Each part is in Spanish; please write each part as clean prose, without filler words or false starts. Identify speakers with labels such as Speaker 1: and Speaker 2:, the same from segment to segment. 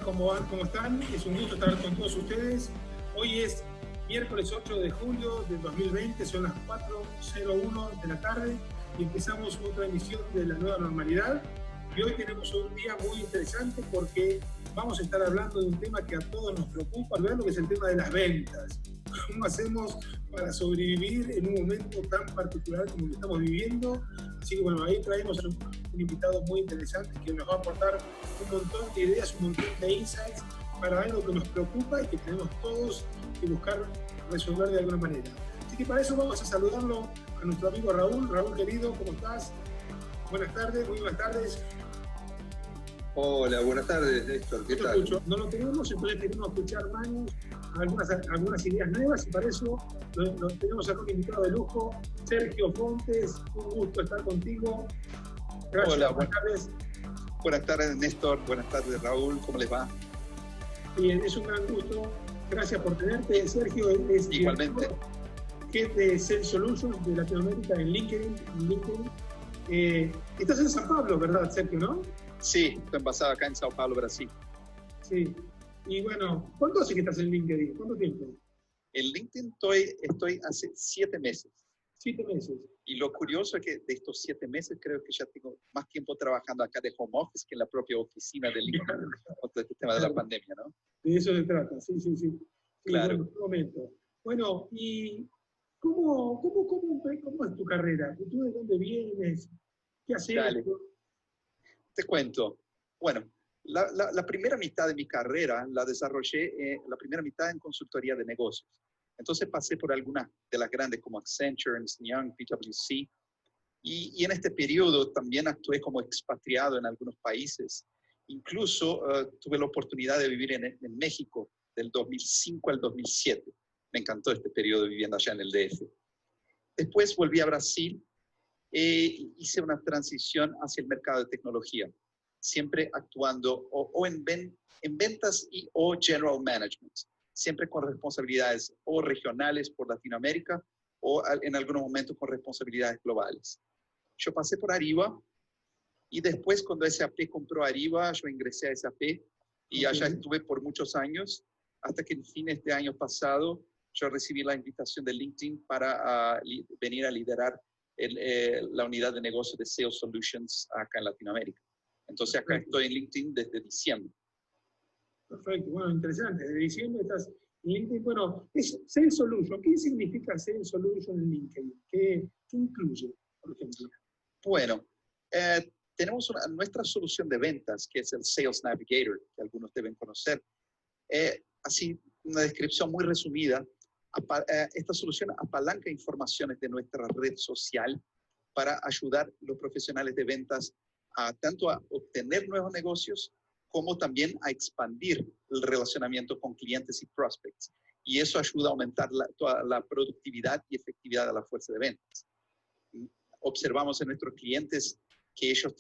Speaker 1: ¿Cómo van? ¿Cómo están? Es un gusto estar con todos ustedes. Hoy es miércoles 8 de julio del 2020, son las 4:01 de la tarde y empezamos otra emisión de la nueva normalidad. Y hoy tenemos un día muy interesante porque vamos a estar hablando de un tema que a todos nos preocupa, lo que es el tema de las ventas. ¿Cómo hacemos para sobrevivir en un momento tan particular como el que estamos viviendo? Así que bueno, ahí traemos un invitado muy interesante que nos va a aportar un montón de ideas, un montón de insights para algo que nos preocupa y que tenemos todos que buscar resolver de alguna manera. Así que para eso vamos a saludarlo a nuestro amigo Raúl. Raúl querido, ¿cómo estás? Buenas tardes, muy buenas tardes.
Speaker 2: Hola, buenas tardes, Néstor, ¿qué tal?
Speaker 1: No lo tenemos, entonces tenemos que echar manos a algunas ideas nuevas y para eso lo tenemos acá un invitado de lujo, Sergio Fontes. Un gusto estar contigo. Gracias.
Speaker 2: Hola,
Speaker 1: buenas tardes.
Speaker 2: Buenas tardes, Néstor, buenas tardes, Raúl, ¿cómo les va?
Speaker 1: Bien, es un gran gusto. Gracias por tenerte. Sergio es
Speaker 2: igualmente
Speaker 1: Head de Sales Solutions de Latinoamérica en LinkedIn. Estás en San Pablo, ¿verdad, Sergio, no?
Speaker 2: Sí, estoy basado acá en Sao Paulo, Brasil.
Speaker 1: Sí. Y bueno, ¿cuánto hace que estás en LinkedIn? ¿Cuánto tiempo?
Speaker 2: En LinkedIn estoy hace 7 meses.
Speaker 1: 7 meses.
Speaker 2: Y lo curioso es que de estos 7 meses creo que ya tengo más tiempo trabajando acá de home office que en la propia oficina de LinkedIn con todo este tema de la pandemia, ¿no?
Speaker 1: De eso se trata, sí.
Speaker 2: Claro.
Speaker 1: Bueno, un momento. Bueno, ¿y cómo es tu carrera? ¿Tú de dónde vienes? ¿Qué haces?
Speaker 2: Dale. Te cuento. Bueno, la primera mitad de mi carrera la desarrollé, la primera mitad en consultoría de negocios. Entonces pasé por algunas de las grandes como Accenture, Ernst & Young, PwC, y en este periodo también actué como expatriado en algunos países. Incluso tuve la oportunidad de vivir en México del 2005 al 2007. Me encantó este periodo viviendo allá en el DF. Después volví a Brasil. Hice una transición hacia el mercado de tecnología, siempre actuando o en ventas o general management, siempre con responsabilidades o regionales por Latinoamérica o en algunos momentos con responsabilidades globales. Yo pasé por Ariba y después cuando SAP compró Ariba, yo ingresé a SAP y allá estuve por muchos años, hasta que en fin este año pasado yo recibí la invitación de LinkedIn para venir a liderar la unidad de negocio de Sales Solutions acá en Latinoamérica. Entonces acá estoy en LinkedIn desde diciembre.
Speaker 1: Perfecto, bueno, interesante. Desde diciembre estás en LinkedIn. Bueno, es Sales Solution. ¿Qué significa Sales Solution en LinkedIn? ¿Qué incluye, por ejemplo?
Speaker 2: Bueno, tenemos nuestra solución de ventas, que es el Sales Navigator, que algunos deben conocer. Así, una descripción muy resumida. Esta solución apalanca informaciones de nuestra red social para ayudar a los profesionales de ventas tanto a obtener nuevos negocios como también a expandir el relacionamiento con clientes y prospects. Y eso ayuda a aumentar toda la productividad y efectividad de la fuerza de ventas. Observamos en nuestros clientes que ellos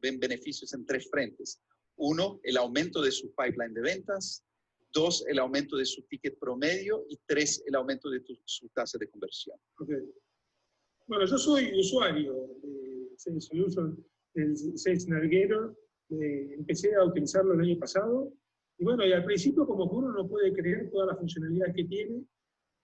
Speaker 2: ven beneficios en 3 frentes. 1, el aumento de su pipeline de ventas. 2, el aumento de su ticket promedio. Y 3, el aumento de su tasa de conversión.
Speaker 1: Okay. Bueno, yo soy usuario de Sales Solution, del Sales Navigator. Empecé a utilizarlo el año pasado. Y bueno, y al principio como que uno no puede creer todas las funcionalidades que tiene.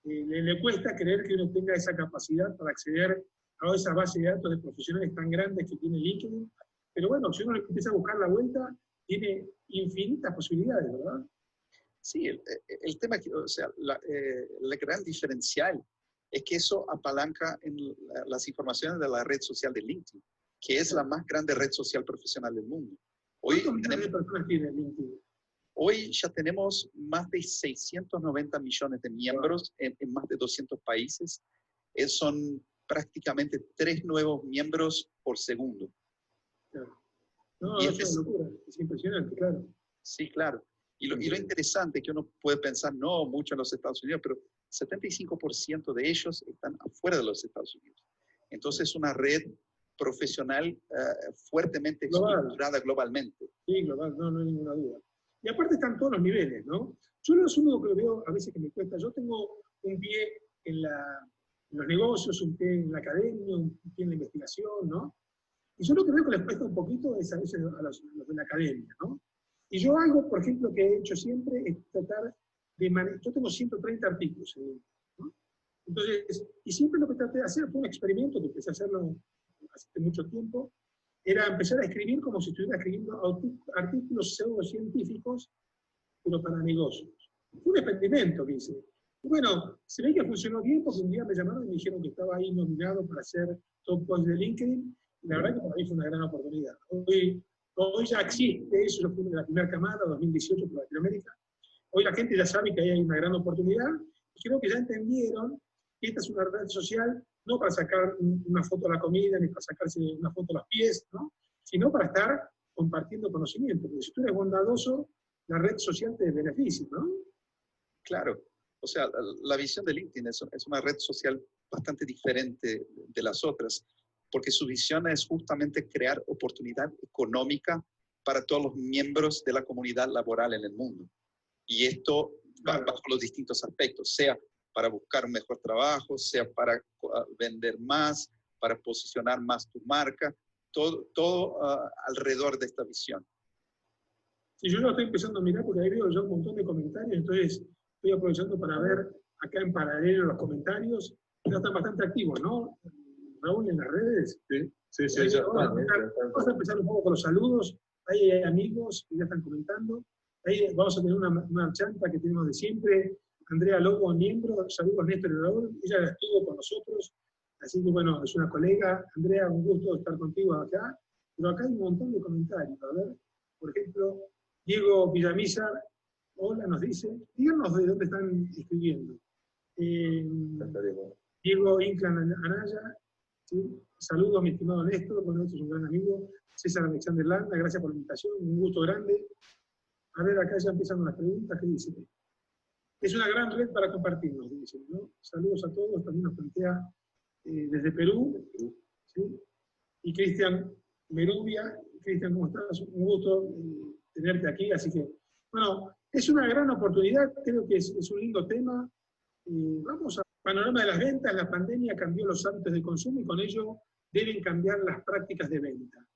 Speaker 1: Le cuesta creer que uno tenga esa capacidad para acceder a esa base de datos de profesionales tan grandes que tiene LinkedIn. Pero bueno, si uno empieza a buscar la vuelta, tiene infinitas posibilidades, ¿verdad?
Speaker 2: Sí, el tema, o sea, la gran diferencial es que eso apalanca en las informaciones de la red social de LinkedIn, que es la más grande red social profesional del mundo.
Speaker 1: ¿Cuántos millones de personas tiene LinkedIn?
Speaker 2: Hoy ya tenemos más de 690 millones de miembros en más de 200 países. Son prácticamente 3 nuevos miembros por segundo.
Speaker 1: Claro. No, es una locura, es impresionante, claro.
Speaker 2: Sí, claro. Y lo interesante es que uno puede pensar, no mucho en los Estados Unidos, pero 75% de ellos están afuera de los Estados Unidos. Entonces es una red profesional fuertemente estructurada globalmente.
Speaker 1: Sí, global, no hay ninguna duda. Y aparte están todos los niveles, ¿no? Yo lo único que veo a veces que me cuesta, yo tengo un pie en los negocios, un pie en la academia, un pie en la investigación, ¿no? Y yo lo que veo que les cuesta un poquito es a veces a los de la academia, ¿no? Y yo algo, por ejemplo, que he hecho siempre es tratar de manejar, yo tengo 130 artículos, ¿no? Entonces, y siempre lo que traté de hacer fue un experimento que empecé a hacerlo hace mucho tiempo, era empezar a escribir como si estuviera escribiendo artículos pseudocientíficos, pero para negocios. Fue un experimento que hice. Y bueno, se ve que funcionó bien porque un día me llamaron y me dijeron que estaba ahí nominado para hacer top post de LinkedIn, y la verdad que para mí fue una gran oportunidad. Hoy ya existe eso, yo fui de la primera camada, 2018 por Latinoamérica. Hoy la gente ya sabe que ahí hay una gran oportunidad, y creo que ya entendieron que esta es una red social no para sacar una foto de la comida, ni para sacarse una foto de los pies, ¿no? Sino para estar compartiendo conocimiento. Porque si tú eres bondadoso, la red social te beneficia, ¿no?
Speaker 2: Claro. O sea, la visión de LinkedIn es una red social bastante diferente de las otras, porque su visión es justamente crear oportunidad económica para todos los miembros de la comunidad laboral en el mundo. Y esto va bajo los distintos aspectos, sea para buscar un mejor trabajo, sea para vender más, para posicionar más tu marca, todo alrededor de esta visión.
Speaker 1: Y yo lo estoy empezando a mirar porque ahí veo ya un montón de comentarios, entonces estoy aprovechando para ver acá en paralelo los comentarios, ya están bastante activos, ¿no? Raúl, en las redes.
Speaker 3: Sí,
Speaker 1: Vamos a empezar un poco con los saludos. Ahí hay amigos que ya están comentando. Ahí vamos a tener una chanta que tenemos de siempre. Andrea Lobo, miembro. Saludos, Néstor y Raúl. Ella estuvo con nosotros. Así que, bueno, es una colega. Andrea, un gusto estar contigo acá. Pero acá hay un montón de comentarios. A ver, por ejemplo, Diego Villamizar, hola, nos dice. Díganos de dónde están escribiendo. Diego Inclan Anaya, ¿sí? Saludos, mi estimado Néstor, bueno, este es un gran amigo. César Alexander Landa, gracias por la invitación, un gusto grande. A ver, acá ya empiezan las preguntas, ¿qué dice? Es una gran red para compartir, nos dicen, ¿no? Saludos a todos, también nos plantea desde Perú, ¿sí? Y Cristian Merubia. Cristian, ¿cómo estás? Un gusto tenerte aquí, así que, bueno, es una gran oportunidad, creo que es un lindo tema. Vamos a panorama de las ventas. La pandemia cambió los hábitos de consumo y con ello deben cambiar las prácticas de venta.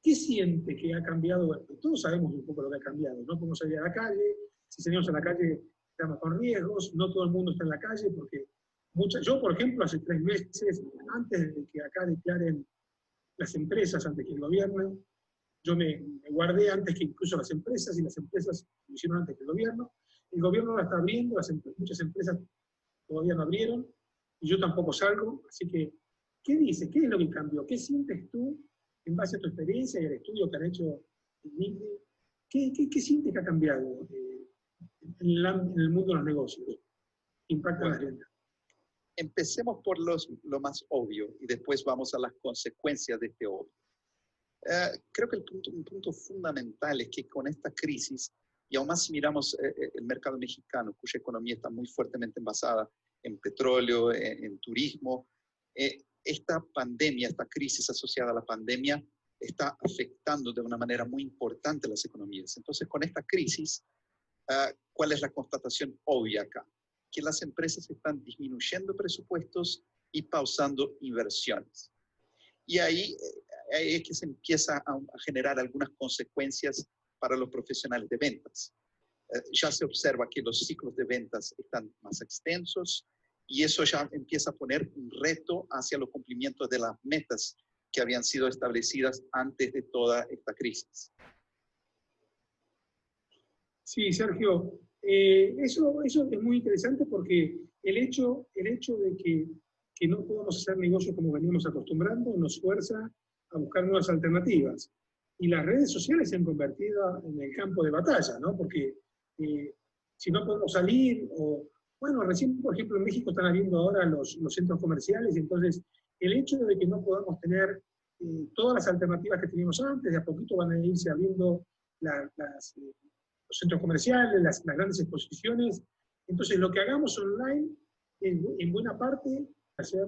Speaker 1: ¿Qué siente que ha cambiado? Todos sabemos un poco lo que ha cambiado, no podemos salir a la calle, si salimos a la calle estamos con riesgos, no todo el mundo está en la calle porque yo, por ejemplo, hace 3 meses, antes de que acá declaren las empresas, antes que el gobierno, yo me guardé antes que incluso las empresas, y las empresas lo hicieron antes que el gobierno la está abriendo, muchas empresas todavía no abrieron, y yo tampoco salgo, así que, ¿qué dices? ¿Qué es lo que cambió? ¿Qué sientes tú, en base a tu experiencia y al estudio que han hecho en LinkedIn? ¿Qué sientes que ha cambiado en el mundo de los negocios? ¿Qué impacta en las ventas?
Speaker 2: Empecemos por lo más obvio y después vamos a las consecuencias de este obvio. Creo que un punto fundamental es que con esta crisis, y aún más si miramos el mercado mexicano, cuya economía está muy fuertemente basada en petróleo, en turismo, esta pandemia, esta crisis asociada a la pandemia, está afectando de una manera muy importante las economías. Entonces, con esta crisis, ¿cuál es la constatación obvia acá? Que las empresas están disminuyendo presupuestos y pausando inversiones. Y ahí es que se empieza a generar algunas consecuencias para los profesionales de ventas. Ya se observa que los ciclos de ventas están más extensos y eso ya empieza a poner un reto hacia los cumplimientos de las metas que habían sido establecidas antes de toda esta crisis.
Speaker 1: Sí, Sergio, eso es muy interesante porque el hecho de que no podamos hacer negocios como veníamos acostumbrando nos fuerza a buscar nuevas alternativas. Y las redes sociales se han convertido en el campo de batalla, ¿no? Porque si no podemos salir, bueno, recién, por ejemplo, en México están abriendo ahora los centros comerciales, y entonces el hecho de que no podamos tener todas las alternativas que teníamos antes, de a poquito van a irse abriendo los centros comerciales, las grandes exposiciones. Entonces, lo que hagamos online, en buena parte, va a ser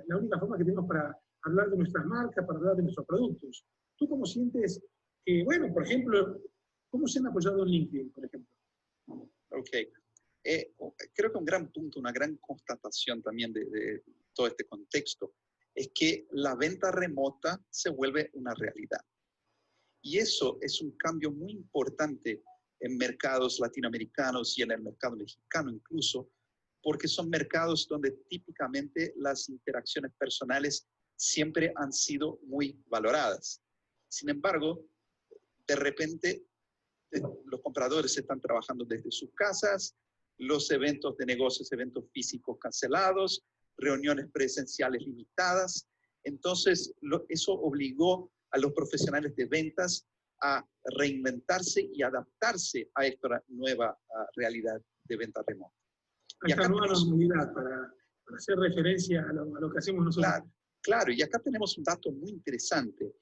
Speaker 1: la única forma que tenemos para hablar de nuestras marcas, para hablar de nuestros productos. ¿Tú cómo sientes que, bueno, por ejemplo, cómo se han apoyado en LinkedIn, por ejemplo?
Speaker 2: Ok. Creo que un gran punto, una gran constatación también de todo este contexto, es que la venta remota se vuelve una realidad. Y eso es un cambio muy importante en mercados latinoamericanos y en el mercado mexicano incluso, porque son mercados donde típicamente las interacciones personales siempre han sido muy valoradas. Sin embargo, de repente los compradores están trabajando desde sus casas, los eventos de negocios, eventos físicos cancelados, reuniones presenciales limitadas. Entonces, eso obligó a los profesionales de ventas a reinventarse y adaptarse a esta nueva realidad de venta remota.
Speaker 1: A esta nueva normalidad, para hacer referencia a lo que hacemos nosotros.
Speaker 2: Claro, y acá tenemos un dato muy interesante,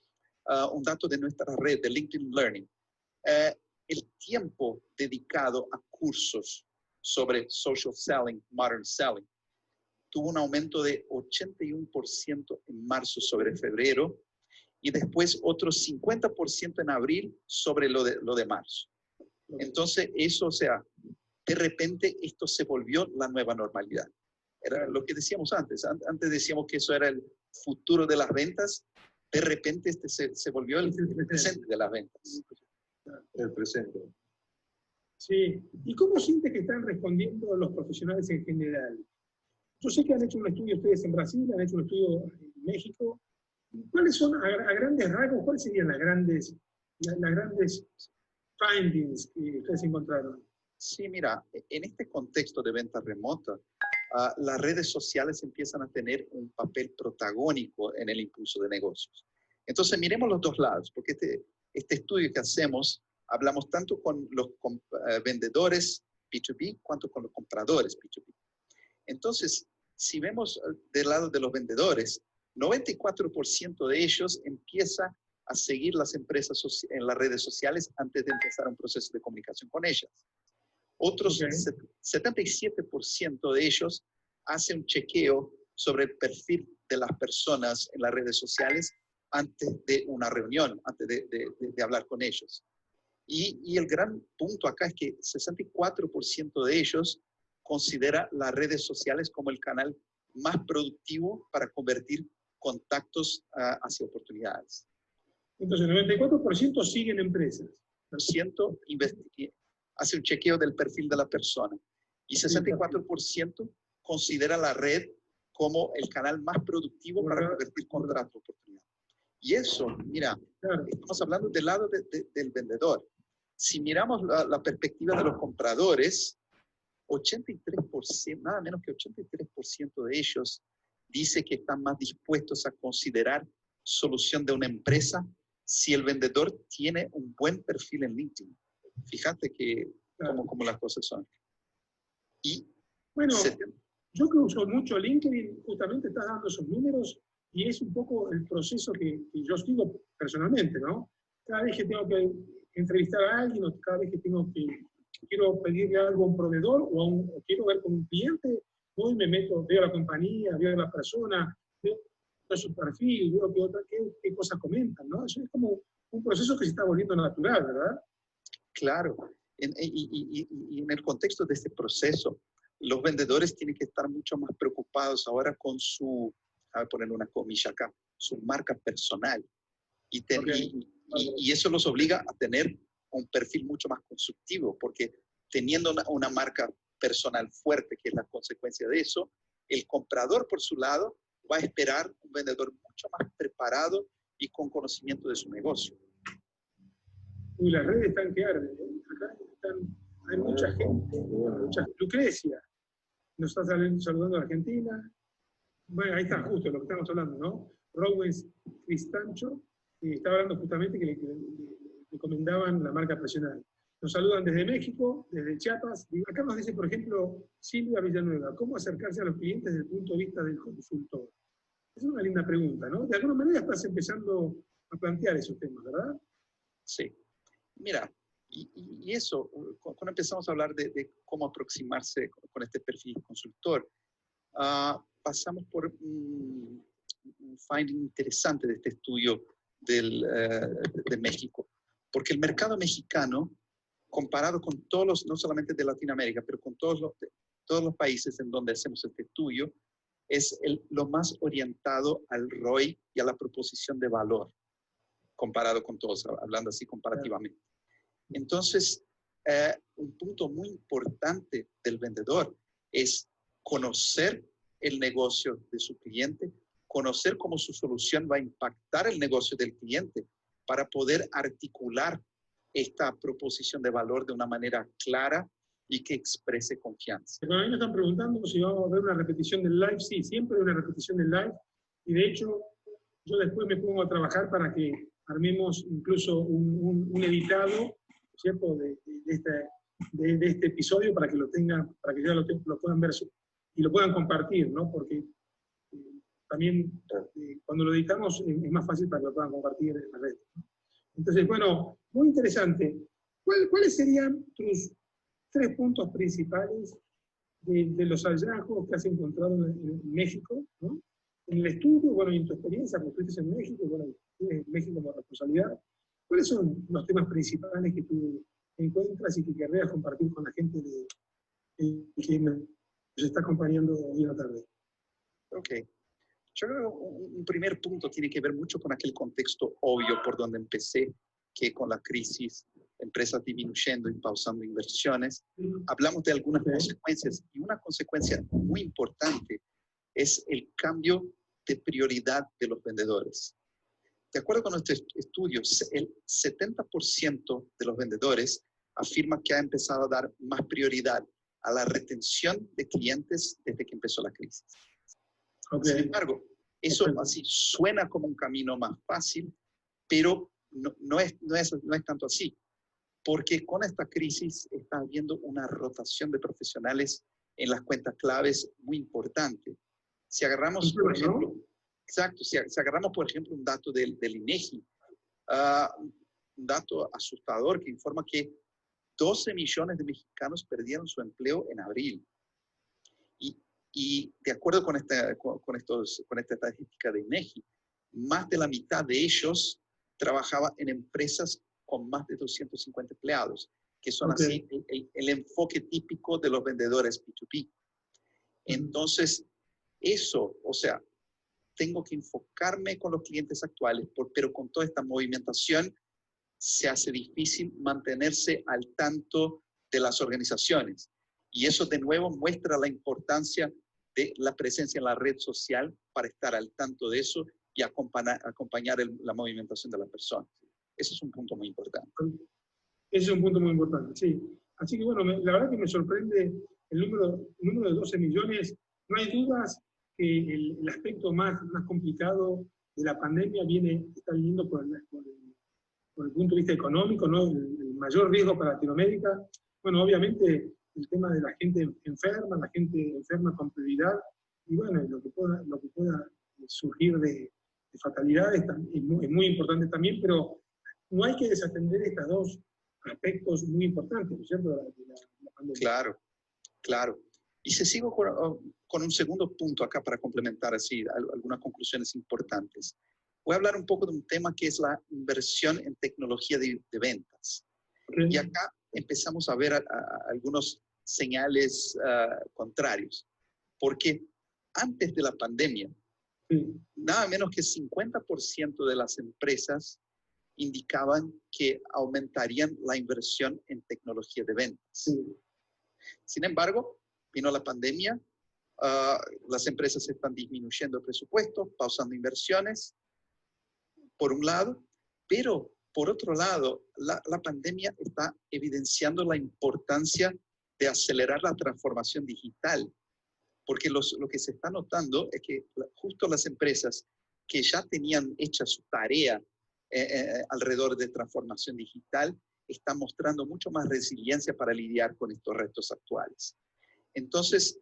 Speaker 2: un dato de nuestra red, de LinkedIn Learning. El tiempo dedicado a cursos sobre social selling, modern selling, tuvo un aumento de 81% en marzo sobre febrero y después otro 50% en abril sobre lo de marzo. Entonces, eso, o sea, de repente esto se volvió la nueva normalidad. Era lo que decíamos antes. Antes decíamos que eso era el futuro de las ventas. De repente se volvió el presente de las ventas.
Speaker 3: El presente.
Speaker 1: Sí. ¿Y cómo sientes que están respondiendo los profesionales en general? Yo sé que han hecho un estudio ustedes en Brasil, han hecho un estudio en México. ¿Cuáles son, a grandes rasgos, cuáles serían las grandes findings que ustedes encontraron?
Speaker 2: Sí, mira, en este contexto de venta remota, las redes sociales empiezan a tener un papel protagónico en el impulso de negocios. Entonces, miremos los dos lados, porque este estudio que hacemos, hablamos tanto con los vendedores B2B, cuanto con los compradores B2B. Entonces, si vemos del lado de los vendedores, 94% de ellos empieza a seguir las empresas en las redes sociales antes de empezar un proceso de comunicación con ellas. Otros 77% de ellos hacen un chequeo sobre el perfil de las personas en las redes sociales antes de una reunión, antes de hablar con ellos. Y el gran punto acá es que 64% de ellos considera las redes sociales como el canal más productivo para convertir contactos hacia oportunidades.
Speaker 1: Entonces, el 94% siguen empresas.
Speaker 2: Hace un chequeo del perfil de la persona. Y 64% considera la red como el canal más productivo para convertir contratos a oportunidades. Y eso, mira, estamos hablando del lado del vendedor. Si miramos la perspectiva de los compradores, 83%, nada menos que 83% de ellos dice que están más dispuestos a considerar solución de una empresa si el vendedor tiene un buen perfil en LinkedIn. Fíjate que cómo las cosas son. Y
Speaker 1: bueno, yo que uso mucho LinkedIn, justamente estás dando esos números y es un poco el proceso que yo sigo personalmente, ¿no? Cada vez que tengo que entrevistar a alguien o cada vez que quiero pedirle algo a un proveedor o quiero ver con un cliente, voy, me meto, veo la compañía, veo la persona, veo su perfil, veo qué cosas comentan, ¿no? Eso es como un proceso que se está volviendo natural, ¿verdad?
Speaker 2: Claro. Y en el contexto de este proceso, los vendedores tienen que estar mucho más preocupados ahora con voy a poner una comilla acá, su marca personal. Y eso los obliga a tener un perfil mucho más constructivo, porque teniendo una marca personal fuerte, que es la consecuencia de eso, el comprador, por su lado, va a esperar un vendedor mucho más preparado y con conocimiento de su negocio.
Speaker 1: Uy, las redes están que arden, ¿eh? Acá hay mucha gente, Lucrecia nos está saludando a Argentina. Bueno, ahí está, justo lo que estamos hablando, ¿no? Rowens Cristancho, está hablando justamente que le recomendaban la marca personal. Nos saludan desde México, desde Chiapas. Y acá nos dice, por ejemplo, Silvia Villanueva, ¿cómo acercarse a los clientes desde el punto de vista del consultor? Es una linda pregunta, ¿no? De alguna manera estás empezando a plantear esos temas, ¿verdad?
Speaker 2: Sí. Mira, y eso, cuando empezamos a hablar de cómo aproximarse con este perfil consultor, pasamos por un finding interesante de este estudio de México, porque el mercado mexicano, comparado con todos no solamente de Latinoamérica, pero con todos los países en donde hacemos este estudio, es lo más orientado al ROI y a la proposición de valor. comparado con todos, hablando así comparativamente. Entonces, un punto muy importante del vendedor es conocer el negocio de su cliente, conocer cómo su solución va a impactar el negocio del cliente para poder articular esta proposición de valor de una manera clara y que exprese confianza.
Speaker 1: Bueno, a mí me están preguntando si vamos a ver una repetición del live. Sí, siempre hay una repetición del live. Y de hecho, yo después me pongo a trabajar para que armemos incluso un editado, ¿cierto?, de este episodio para que lo tengan, para que ya lo puedan ver y lo puedan compartir, ¿no? Porque también cuando lo editamos es más fácil para que lo puedan compartir en la red, ¿no? Entonces, bueno, muy interesante. ¿Cuáles serían tus 3 puntos principales de los hallazgos que has encontrado en México, ¿no? En el estudio, bueno, y en tu experiencia, porque estuviste en México, bueno, tienes México como responsabilidad. ¿Cuáles son los temas principales que tú encuentras y que querrías compartir con la gente que nos está acompañando hoy en la tarde?
Speaker 2: Ok. Yo creo que un primer punto tiene que ver mucho con aquel contexto obvio por donde empecé, que con la crisis, empresas disminuyendo y pausando inversiones. Hablamos de algunas consecuencias, y una consecuencia muy importante es el cambio de prioridad de los vendedores. De acuerdo con nuestros estudios, el 70% de los vendedores afirma que ha empezado a dar más prioridad a la retención de clientes desde que empezó la crisis. Sin embargo, eso así suena como un camino más fácil, pero no es tanto así, porque con esta crisis está habiendo una rotación de profesionales en las cuentas claves muy importante. Si agarramos, por ejemplo, si agarramos, por ejemplo, un dato del INEGI, un dato asustador que informa que 12 millones de mexicanos perdieron su empleo en abril. Y de acuerdo con esta estadística de INEGI, más de la mitad de ellos trabajaba en empresas con más de 250 empleados, que son así el enfoque típico de los vendedores B2B. Entonces, eso, o sea, tengo que enfocarme con los clientes actuales, pero con toda esta movimentación se hace difícil mantenerse al tanto de las organizaciones. Y eso de nuevo muestra la importancia de la presencia en la red social para estar al tanto de eso y acompañar la movimentación de las personas. Ese es un punto muy importante.
Speaker 1: Ese es un punto muy importante, sí. Así que bueno, la verdad que me sorprende el número de 12 millones. No hay dudas que el aspecto más complicado de la pandemia está viniendo por el punto de vista económico, ¿no? El mayor riesgo para Latinoamérica. Bueno, obviamente el tema de la gente enferma con prioridad, y bueno, lo que pueda surgir de fatalidades es muy importante también, pero no hay que desatender estos 2 aspectos muy importantes, ¿no es cierto?, de la pandemia.
Speaker 2: Claro, claro. Y se sigo con un segundo punto acá para complementar así algunas conclusiones importantes. Voy a hablar un poco de un tema que es la inversión en tecnología de ventas. Y acá empezamos a ver algunos señales contrarios. Porque antes de la pandemia, nada menos que 50% de las empresas indicaban que aumentarían la inversión en tecnología de ventas. Sin embargo, vino la pandemia, las empresas están disminuyendo el presupuesto, pausando inversiones, por un lado, pero por otro lado, la pandemia está evidenciando la importancia de acelerar la transformación digital, porque lo que se está notando es que justo las empresas que ya tenían hecha su tarea alrededor de transformación digital están mostrando mucho más resiliencia para lidiar con estos retos actuales. Entonces,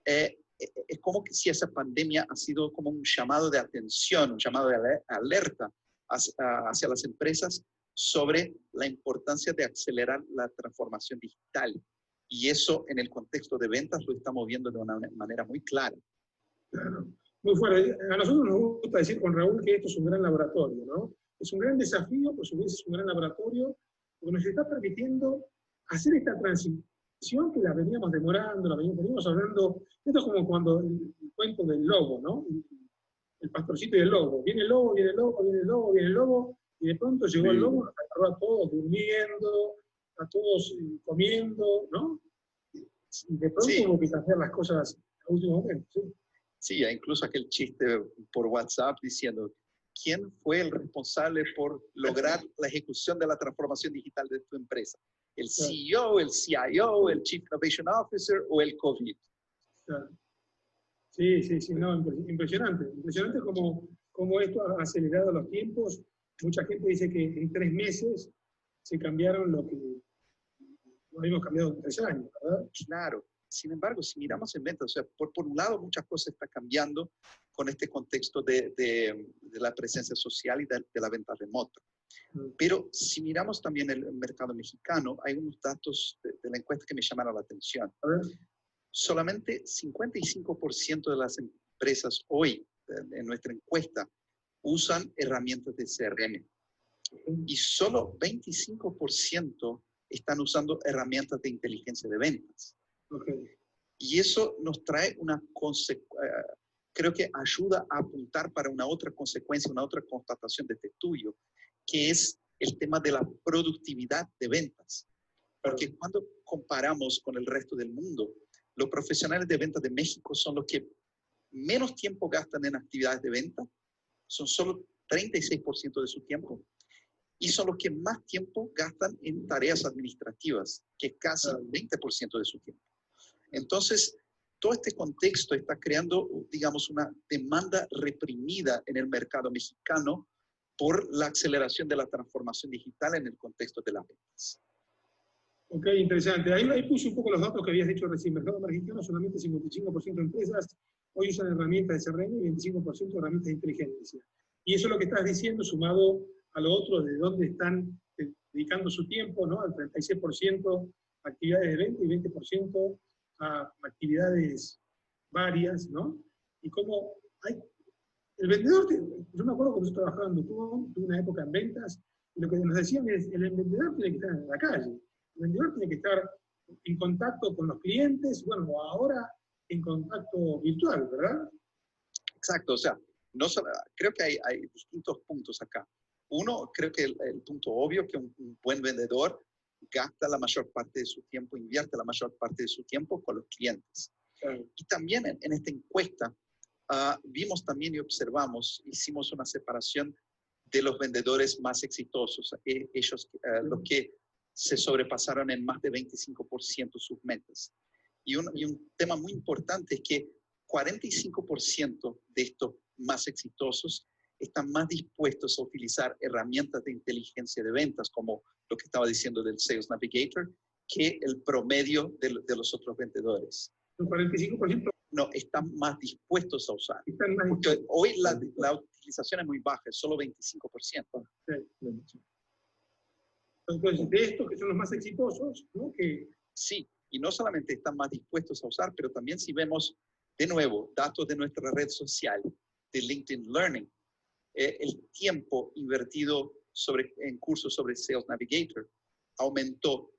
Speaker 2: es como que si esa pandemia ha sido como un llamado de atención, un llamado de alerta hacia las empresas sobre la importancia de acelerar la transformación digital. Y eso en el contexto de ventas lo estamos viendo de una manera muy clara.
Speaker 1: Claro, muy fuerte. A nosotros nos gusta decir con Raúl que esto es un gran laboratorio, ¿no? Es un gran desafío, por supuesto es un gran laboratorio, porque nos está permitiendo hacer esta transición que la veníamos demorando, la veníamos hablando. Esto es como cuando el cuento del lobo, ¿no? El pastorcito y el lobo. Viene el lobo, viene el lobo, viene el lobo, viene el lobo, y de pronto llegó el
Speaker 3: Sí.
Speaker 1: lobo, nos agarró a todos durmiendo, a todos comiendo, ¿no? Y de pronto
Speaker 2: Sí,
Speaker 1: hubo que cambiar las cosas a último momento, ¿sí?
Speaker 2: sí, hay incluso aquel chiste por WhatsApp diciendo, ¿quién fue el responsable por lograr la ejecución de la transformación digital de tu empresa? ¿El
Speaker 1: Claro,
Speaker 2: CEO, el CIO, el Chief Innovation Officer o el COVID?
Speaker 1: claro. Sí, sí, sí, no, impresionante. Impresionante cómo esto ha acelerado los tiempos. Mucha gente dice que en 3 meses se cambiaron lo habíamos cambiado en 3 años, ¿verdad?
Speaker 2: Claro. Sin embargo, si miramos en ventas, o sea, por un lado muchas cosas están cambiando con este contexto de la presencia social y de la venta remota.
Speaker 1: Mm.
Speaker 2: Pero si miramos también el mercado mexicano, hay unos datos de la encuesta que me llamaron la atención.
Speaker 1: A ver,
Speaker 2: Solamente 55% de las empresas hoy, en nuestra encuesta, usan herramientas de CRM. Y solo 25% están usando herramientas de inteligencia de ventas.
Speaker 1: ok.
Speaker 2: Y eso nos trae creo que ayuda a apuntar para una otra consecuencia, una otra constatación de este estudio, que es el tema de la productividad de ventas. Porque cuando comparamos con el resto del mundo, los profesionales de ventas de México son los que menos tiempo gastan en actividades de venta, son solo 36% de su tiempo, y son los que más tiempo gastan en tareas administrativas, que es casi 20% de su tiempo. Entonces, todo este contexto está creando, digamos, una demanda reprimida en el mercado mexicano por la aceleración de la transformación digital en el contexto de las ventas.
Speaker 1: Ok, interesante. Ahí puse un poco los datos que habías dicho recién. Mercado mexicano, solamente 55% de empresas hoy usan herramientas de CRM y 25% herramientas de inteligencia. Y eso es lo que estás diciendo, sumado a lo otro, de dónde están dedicando su tiempo, ¿no? Al 36% a actividades de venta y 20% a actividades varias, ¿no? Y cómo el vendedor, yo me acuerdo cuando yo trabajaba en Tuve una época en ventas, y lo que nos decían es, el vendedor tiene que estar en la calle. El vendedor tiene que estar en contacto con los clientes, bueno, ahora en contacto virtual, ¿verdad?
Speaker 2: Exacto, o sea, creo que hay distintos puntos acá. Uno, creo que el punto obvio, que un buen vendedor gasta la mayor parte de su tiempo, invierte la mayor parte de su tiempo con los clientes.
Speaker 1: Claro.
Speaker 2: Y también en esta encuesta vimos también y observamos, hicimos una separación de los vendedores más exitosos, ellos, los que se sobrepasaron en más de 25% sus metas. Y un tema muy importante es que 45% de estos más exitosos están más dispuestos a utilizar herramientas de inteligencia de ventas, como lo que estaba diciendo del Sales Navigator, que el promedio de los otros vendedores.
Speaker 1: El 45%
Speaker 2: No, están más dispuestos a usar.
Speaker 1: están más
Speaker 2: Porque hoy la utilización es muy baja, es solo 25%.
Speaker 1: Entonces, de estos que son los más exitosos, ¿no?
Speaker 2: Sí, y no solamente están más dispuestos a usar, pero también si vemos, de nuevo, datos de nuestra red social, de LinkedIn Learning, el tiempo invertido en cursos sobre Sales Navigator aumentó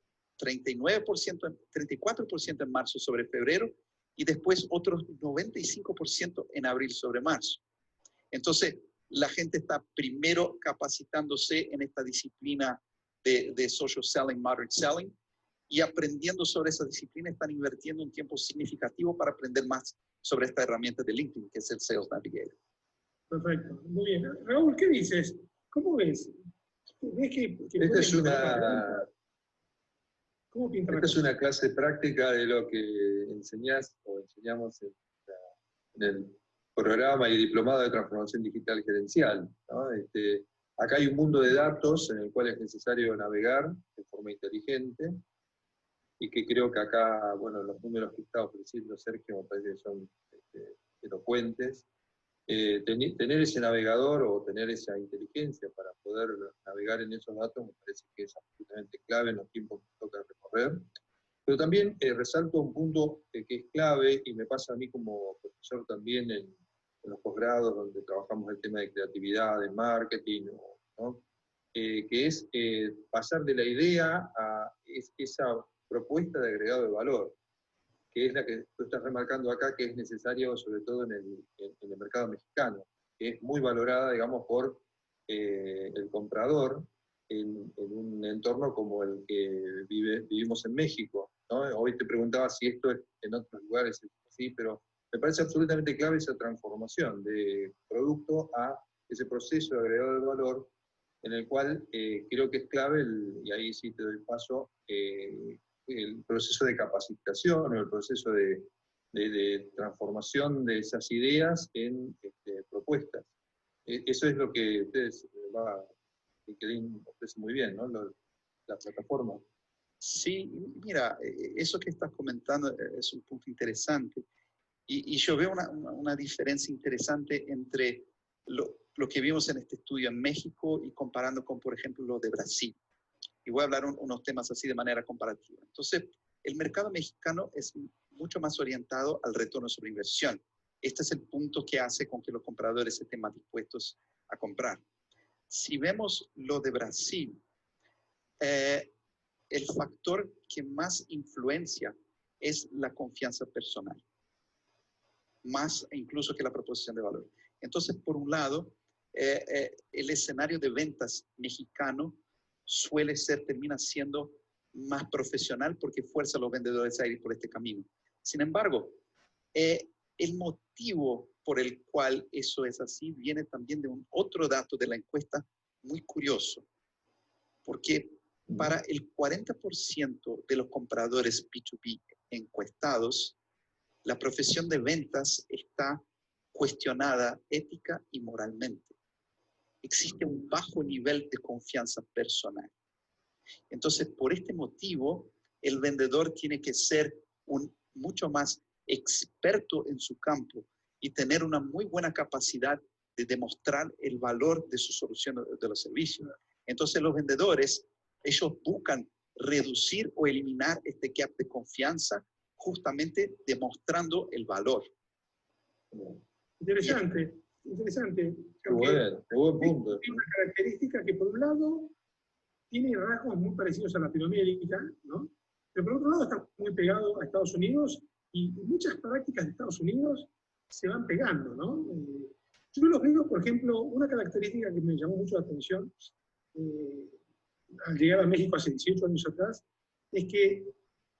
Speaker 2: 39%, 34% en marzo sobre febrero y después otros 95% en abril sobre marzo. Entonces, la gente está primero capacitándose en esta disciplina de social selling, modern selling, y aprendiendo sobre esa disciplina están invirtiendo un tiempo significativo para aprender más sobre esta herramienta de LinkedIn, que es el Sales Navigator.
Speaker 1: Perfecto, muy bien. Raúl, ¿qué dices? ¿Cómo ves? ¿Ves que
Speaker 3: Esta es
Speaker 1: ¿Cómo pinta
Speaker 3: esta es una clase práctica de lo que enseñamos en el programa y diplomado de transformación digital gerencial, ¿no? Acá hay un mundo de datos en el cual es necesario navegar de forma inteligente, y que creo que acá, bueno, los números que está ofreciendo Sergio me parece que son elocuentes. Tener ese navegador o tener esa inteligencia para poder navegar en esos datos me parece que es absolutamente clave en los tiempos que toca recorrer. Pero también resalto un punto que es clave, y me pasa a mí como profesor también en los posgrados donde trabajamos el tema de creatividad, de marketing, ¿no? Que es pasar de la idea a esa propuesta de agregado de valor, que es la que tú estás remarcando acá, que es necesario sobre todo en el mercado mexicano, que es muy valorada, digamos, por el comprador en un entorno como el que vivimos en México, ¿no? Hoy te preguntaba si esto es en otros lugares es así, pero me parece absolutamente clave esa transformación de producto a ese proceso de agregado de valor, en el cual creo que es clave, y ahí sí te doy paso, el proceso de capacitación o el proceso de transformación de esas ideas en propuestas. Eso es lo que ustedes, LinkedIn ofrece muy bien, ¿no? La plataforma.
Speaker 2: Sí, mira, eso que estás comentando es un punto interesante. Y yo veo una diferencia interesante entre lo que vimos en este estudio en México y comparando con, por ejemplo, lo de Brasil. Y voy a hablar unos temas así de manera comparativa. Entonces, el mercado mexicano es mucho más orientado al retorno sobre inversión. Este es el punto que hace con que los compradores estén más dispuestos a comprar. Si vemos lo de Brasil, el factor que más influencia es la confianza personal, más incluso que la proposición de valor. Entonces, por un lado, el escenario de ventas mexicano termina siendo más profesional porque fuerza a los vendedores a ir por este camino. Sin embargo, el motivo por el cual eso es así viene también de un otro dato de la encuesta muy curioso, porque para el 40% de los compradores B2B encuestados, la profesión de ventas está cuestionada ética y moralmente. Existe un bajo nivel de confianza personal. Entonces, por este motivo, el vendedor tiene que ser mucho más experto en su campo y tener una muy buena capacidad de demostrar el valor de su solución de los servicios. Entonces, los vendedores, ellos buscan reducir o eliminar este gap de confianza justamente demostrando el valor.
Speaker 1: Interesante, interesante.
Speaker 3: Qué buen punto.
Speaker 1: Tiene una característica que por un lado tiene rasgos muy parecidos a Latinoamérica, ¿no? Pero por otro lado está muy pegado a Estados Unidos y muchas prácticas de Estados Unidos se van pegando, ¿no? Yo los veo, por ejemplo, una característica que me llamó mucho la atención al llegar a México hace 18 años atrás, es que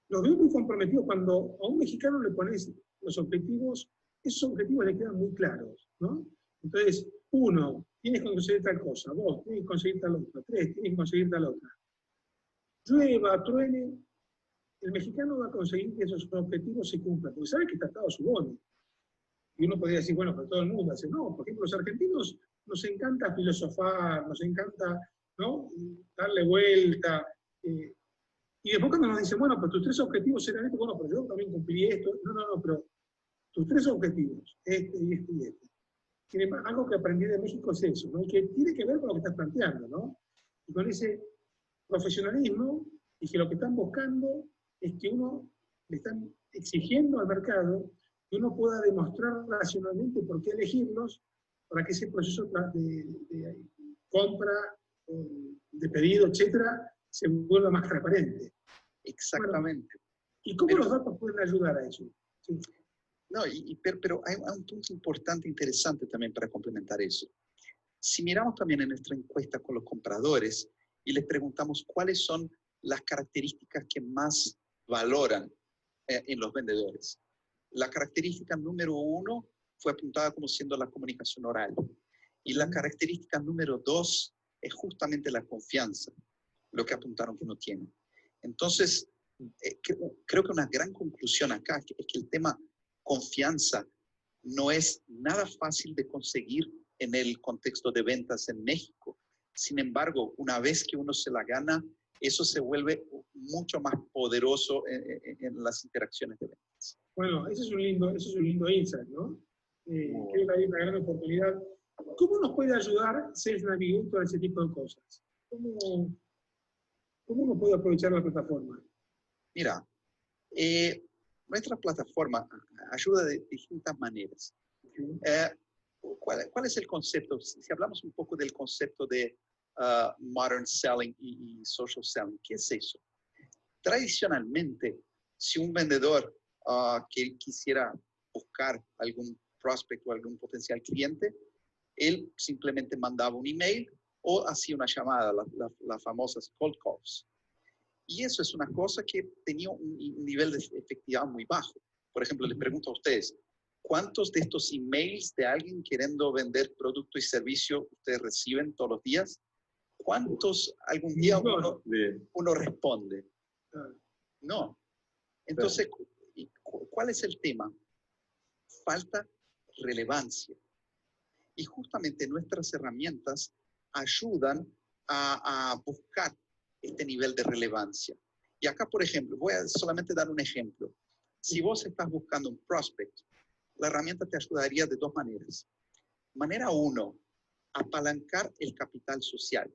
Speaker 1: los veo muy comprometidos. Cuando a un mexicano le pones los objetivos, esos objetivos le quedan muy claros, ¿no? Entonces, 1, tienes que conseguir tal cosa, 2, tienes que conseguir tal otra, 3, tienes que conseguir tal otra. Llueva, truene, el mexicano va a conseguir que esos objetivos se cumplan, porque sabe que está atado a su bono. Y uno podría decir, bueno, pero todo el mundo hace, no, por ejemplo, los argentinos nos encanta filosofar, nos encanta, ¿no?, darle vuelta, y después cuando nos dicen, bueno, pero tus 3 objetivos eran estos, bueno, pero yo también cumplí esto, no, pero tus 3 objetivos, este y este y este. Algo que aprendí de México es eso, ¿no?, que tiene que ver con lo que estás planteando, ¿no? Y con ese profesionalismo, y que lo que están buscando es que uno le están exigiendo al mercado que uno pueda demostrar racionalmente por qué elegirlos para que ese proceso de compra, de pedido, etcétera, se vuelva más transparente.
Speaker 2: Exactamente.
Speaker 1: Bueno, ¿y cómo los datos pueden ayudar a eso? Sí.
Speaker 2: No, pero hay un punto importante, interesante también para complementar eso. Si miramos también en nuestra encuesta con los compradores y les preguntamos cuáles son las características que más valoran en los vendedores, la característica número 1 fue apuntada como siendo la comunicación oral. Y la característica número 2 es justamente la confianza, lo que apuntaron que no tienen. Entonces, creo que una gran conclusión acá es que el tema confianza no es nada fácil de conseguir en el contexto de ventas en México. Sin embargo, una vez que uno se la gana, eso se vuelve mucho más poderoso en las interacciones de ventas.
Speaker 1: Bueno, eso es un lindo insight, ¿no? Creo que hay una gran oportunidad. ¿Cómo nos puede ayudar Sales Navigator a ese tipo de cosas? ¿Cómo uno puede aprovechar la plataforma?
Speaker 2: Mira, nuestra plataforma ayuda de distintas maneras. ¿Cuál es el concepto? Si hablamos un poco del concepto de modern selling y social selling, ¿qué es eso? Tradicionalmente, si un vendedor que quisiera buscar algún prospect o algún potencial cliente, él simplemente mandaba un email o hacía una llamada, las famosas cold calls. Y eso es una cosa que tenía un nivel de efectividad muy bajo. Por ejemplo, les pregunto a ustedes, ¿cuántos de estos emails de alguien queriendo vender producto y servicio ustedes reciben todos los días? ¿Cuántos algún día uno responde? No. Entonces, ¿cuál es el tema? Falta relevancia. Y justamente nuestras herramientas ayudan a buscar este nivel de relevancia. Y acá, por ejemplo, voy a solamente dar un ejemplo. Si vos estás buscando un prospect, la herramienta te ayudaría de dos maneras. Manera uno, apalancar el capital social.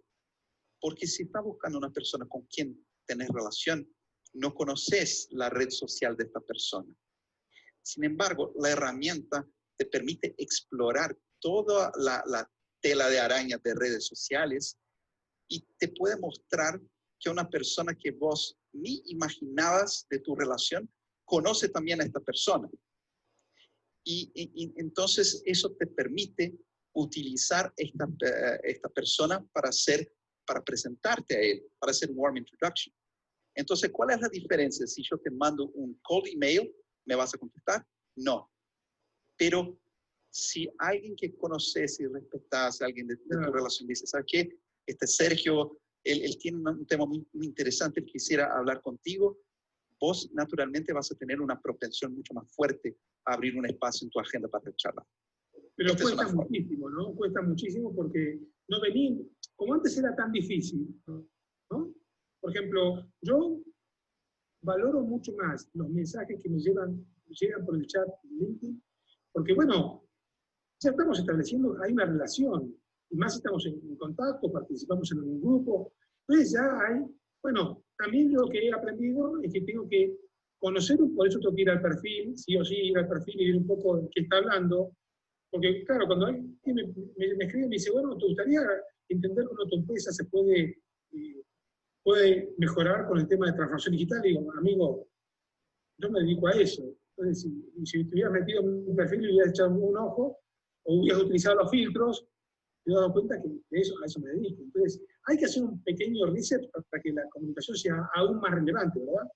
Speaker 2: Porque si estás buscando una persona con quien tenés relación, no conoces la red social de esta persona. Sin embargo, la herramienta te permite explorar toda la tela de araña de redes sociales y te puede mostrar que una persona que vos ni imaginabas de tu relación conoce también a esta persona. Y entonces eso te permite utilizar esta persona para presentarte a él, para hacer un warm introduction. Entonces, ¿cuál es la diferencia? Si yo te mando un cold email, ¿me vas a contestar? No. Pero si alguien que conoces y respetas, alguien de tu relación dice, ¿sabes qué? Sergio, él tiene un tema muy interesante, él quisiera hablar contigo, vos naturalmente vas a tener una propensión mucho más fuerte a abrir un espacio en tu agenda para charlar.
Speaker 1: Pero cuesta muchísimo, ¿no? Cuesta muchísimo porque no venimos, como antes era tan difícil, ¿no? Por ejemplo, yo valoro mucho más los mensajes que me llegan por el chat de LinkedIn, porque bueno, ya estamos estableciendo, hay una relación, y más estamos en contacto, participamos en un grupo, entonces ya hay, bueno, también lo que he aprendido es que tengo que conocer, por eso tengo que ir al perfil, sí o sí, ir al perfil y ver un poco de qué está hablando, porque claro, cuando alguien me escribe y me dice, bueno, ¿te gustaría entender cómo tu empresa se puede mejorar con el tema de transformación digital? Y digo, amigo, yo me dedico a eso. Entonces, si te hubieras metido en un perfil y hubieras echado un ojo, o hubieras utilizado los filtros, te das cuenta que a eso me dedico. Entonces, hay que hacer un pequeño reset para que la comunicación sea aún más relevante, ¿verdad?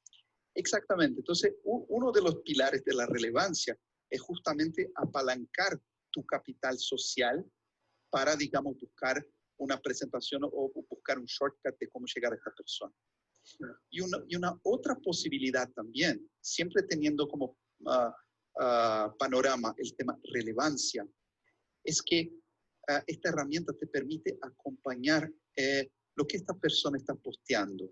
Speaker 2: Exactamente. Entonces, uno de los pilares de la relevancia es justamente apalancar tu capital social para, digamos, buscar una presentación o buscar un shortcut de cómo llegar a esta persona. Y una otra posibilidad también, siempre teniendo como panorama el tema relevancia, es que esta herramienta te permite acompañar lo que esta persona está posteando,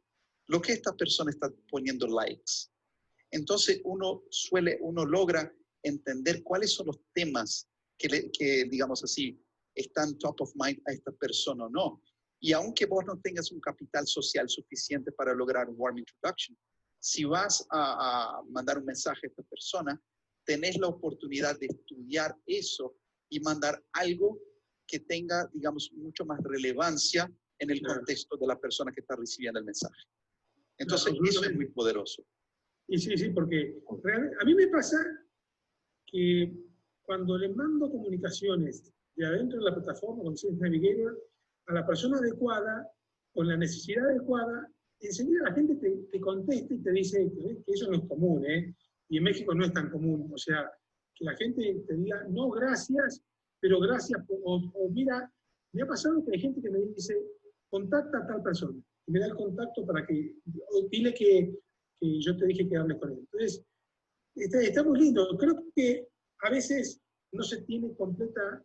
Speaker 2: lo que esta persona está poniendo likes. Entonces uno logra entender cuáles son los temas que digamos así, están top of mind a esta persona o no. Y aunque vos no tengas un capital social suficiente para lograr un warm introduction, si vas a mandar un mensaje a esta persona, tenés la oportunidad de estudiar eso y mandar algo que tenga, digamos, mucho más relevancia en el contexto de la persona que está recibiendo el mensaje. Entonces, eso es muy poderoso.
Speaker 1: Y sí, porque a mí me pasa que cuando le mando comunicaciones de adentro de la plataforma, con Sales Navigator, a la persona adecuada, con la necesidad adecuada, enseguida la gente te contesta y te dice que eso no es común, ¿eh? Y en México no es tan común. O sea, que la gente te diga, no, gracias, pero gracias, o mira, me ha pasado que hay gente que me dice, contacta a tal persona, y me da el contacto para que, dile que yo te dije que hables con él. Entonces, está muy lindo. Creo que a veces no se tiene completa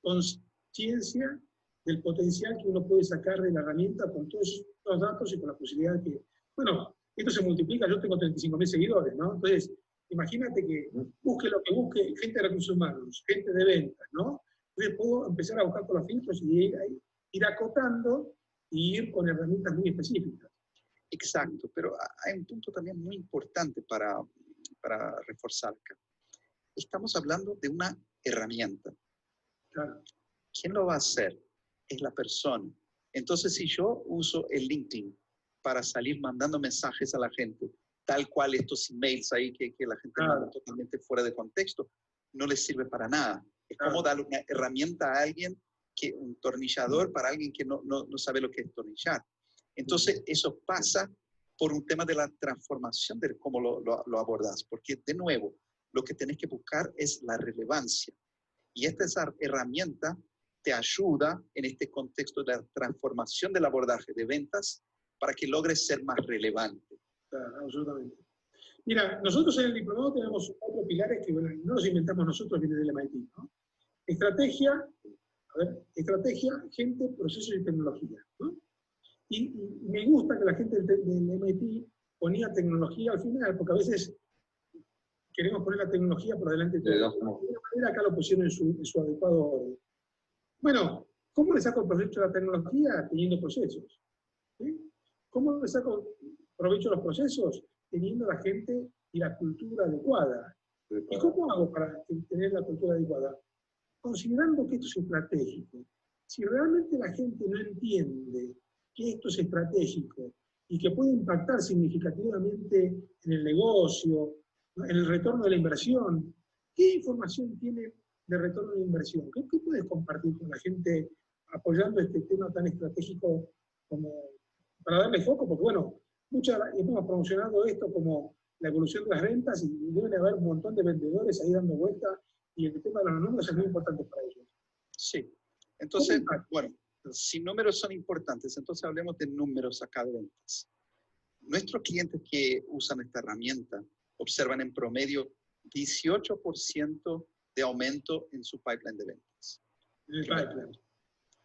Speaker 1: conciencia del potencial que uno puede sacar de la herramienta con todos los datos y con la posibilidad de que, bueno, esto se multiplica, yo tengo 35.000 seguidores, ¿no? Entonces, imagínate que busque lo que busque, gente de recursos humanos, gente de ventas, ¿no? Entonces puedo empezar a buscar con los filtros y ir acotando y ir con herramientas muy específicas.
Speaker 2: Exacto, pero hay un punto también muy importante para reforzar acá. Estamos hablando de una herramienta.
Speaker 1: Claro.
Speaker 2: ¿Quién lo va a hacer? Es la persona. Entonces, si yo uso el LinkedIn para salir mandando mensajes a la gente, tal cual estos emails ahí que la gente manda totalmente fuera de contexto, no les sirve para nada. Es como darle una herramienta a alguien que un tornillador para alguien que no sabe lo que es tornillar. Entonces, eso pasa por un tema de la transformación de cómo lo abordas, porque de nuevo, lo que tenés que buscar es la relevancia. Y esa herramienta te ayuda en este contexto de la transformación del abordaje de ventas para que logres ser más relevante.
Speaker 1: Claro, absolutamente. Mira, nosotros en el diplomado tenemos 4 pilares que bueno, no los inventamos nosotros, viene del MIT, ¿no? Estrategia, gente, procesos y tecnología, ¿no? Y me gusta que la gente del MIT ponía tecnología al final, porque a veces queremos poner la tecnología por delante de todo. De alguna manera acá lo pusieron en su adecuado orden. Bueno, ¿cómo le saco provecho a la tecnología? Teniendo procesos. ¿Sí? ¿Cómo le saco provecho a los procesos? Teniendo la gente y la cultura adecuada. ¿Y cómo hago para tener la cultura adecuada? Considerando que esto es estratégico. Si realmente la gente no entiende que esto es estratégico y que puede impactar significativamente en el negocio, en el retorno de la inversión, ¿qué información tiene de retorno de inversión? ¿Qué puedes compartir con la gente apoyando este tema tan estratégico como para darle foco? Porque bueno, hemos promocionado esto como la evolución de las ventas y deben haber un montón de vendedores ahí dando vueltas y el tema de los números es muy importante para ellos.
Speaker 2: Sí. Entonces, bueno, si números son importantes, entonces hablemos de números acá de ventas. Nuestros clientes que usan esta herramienta observan en promedio 18% de aumento en su pipeline de ventas.
Speaker 1: El pipeline.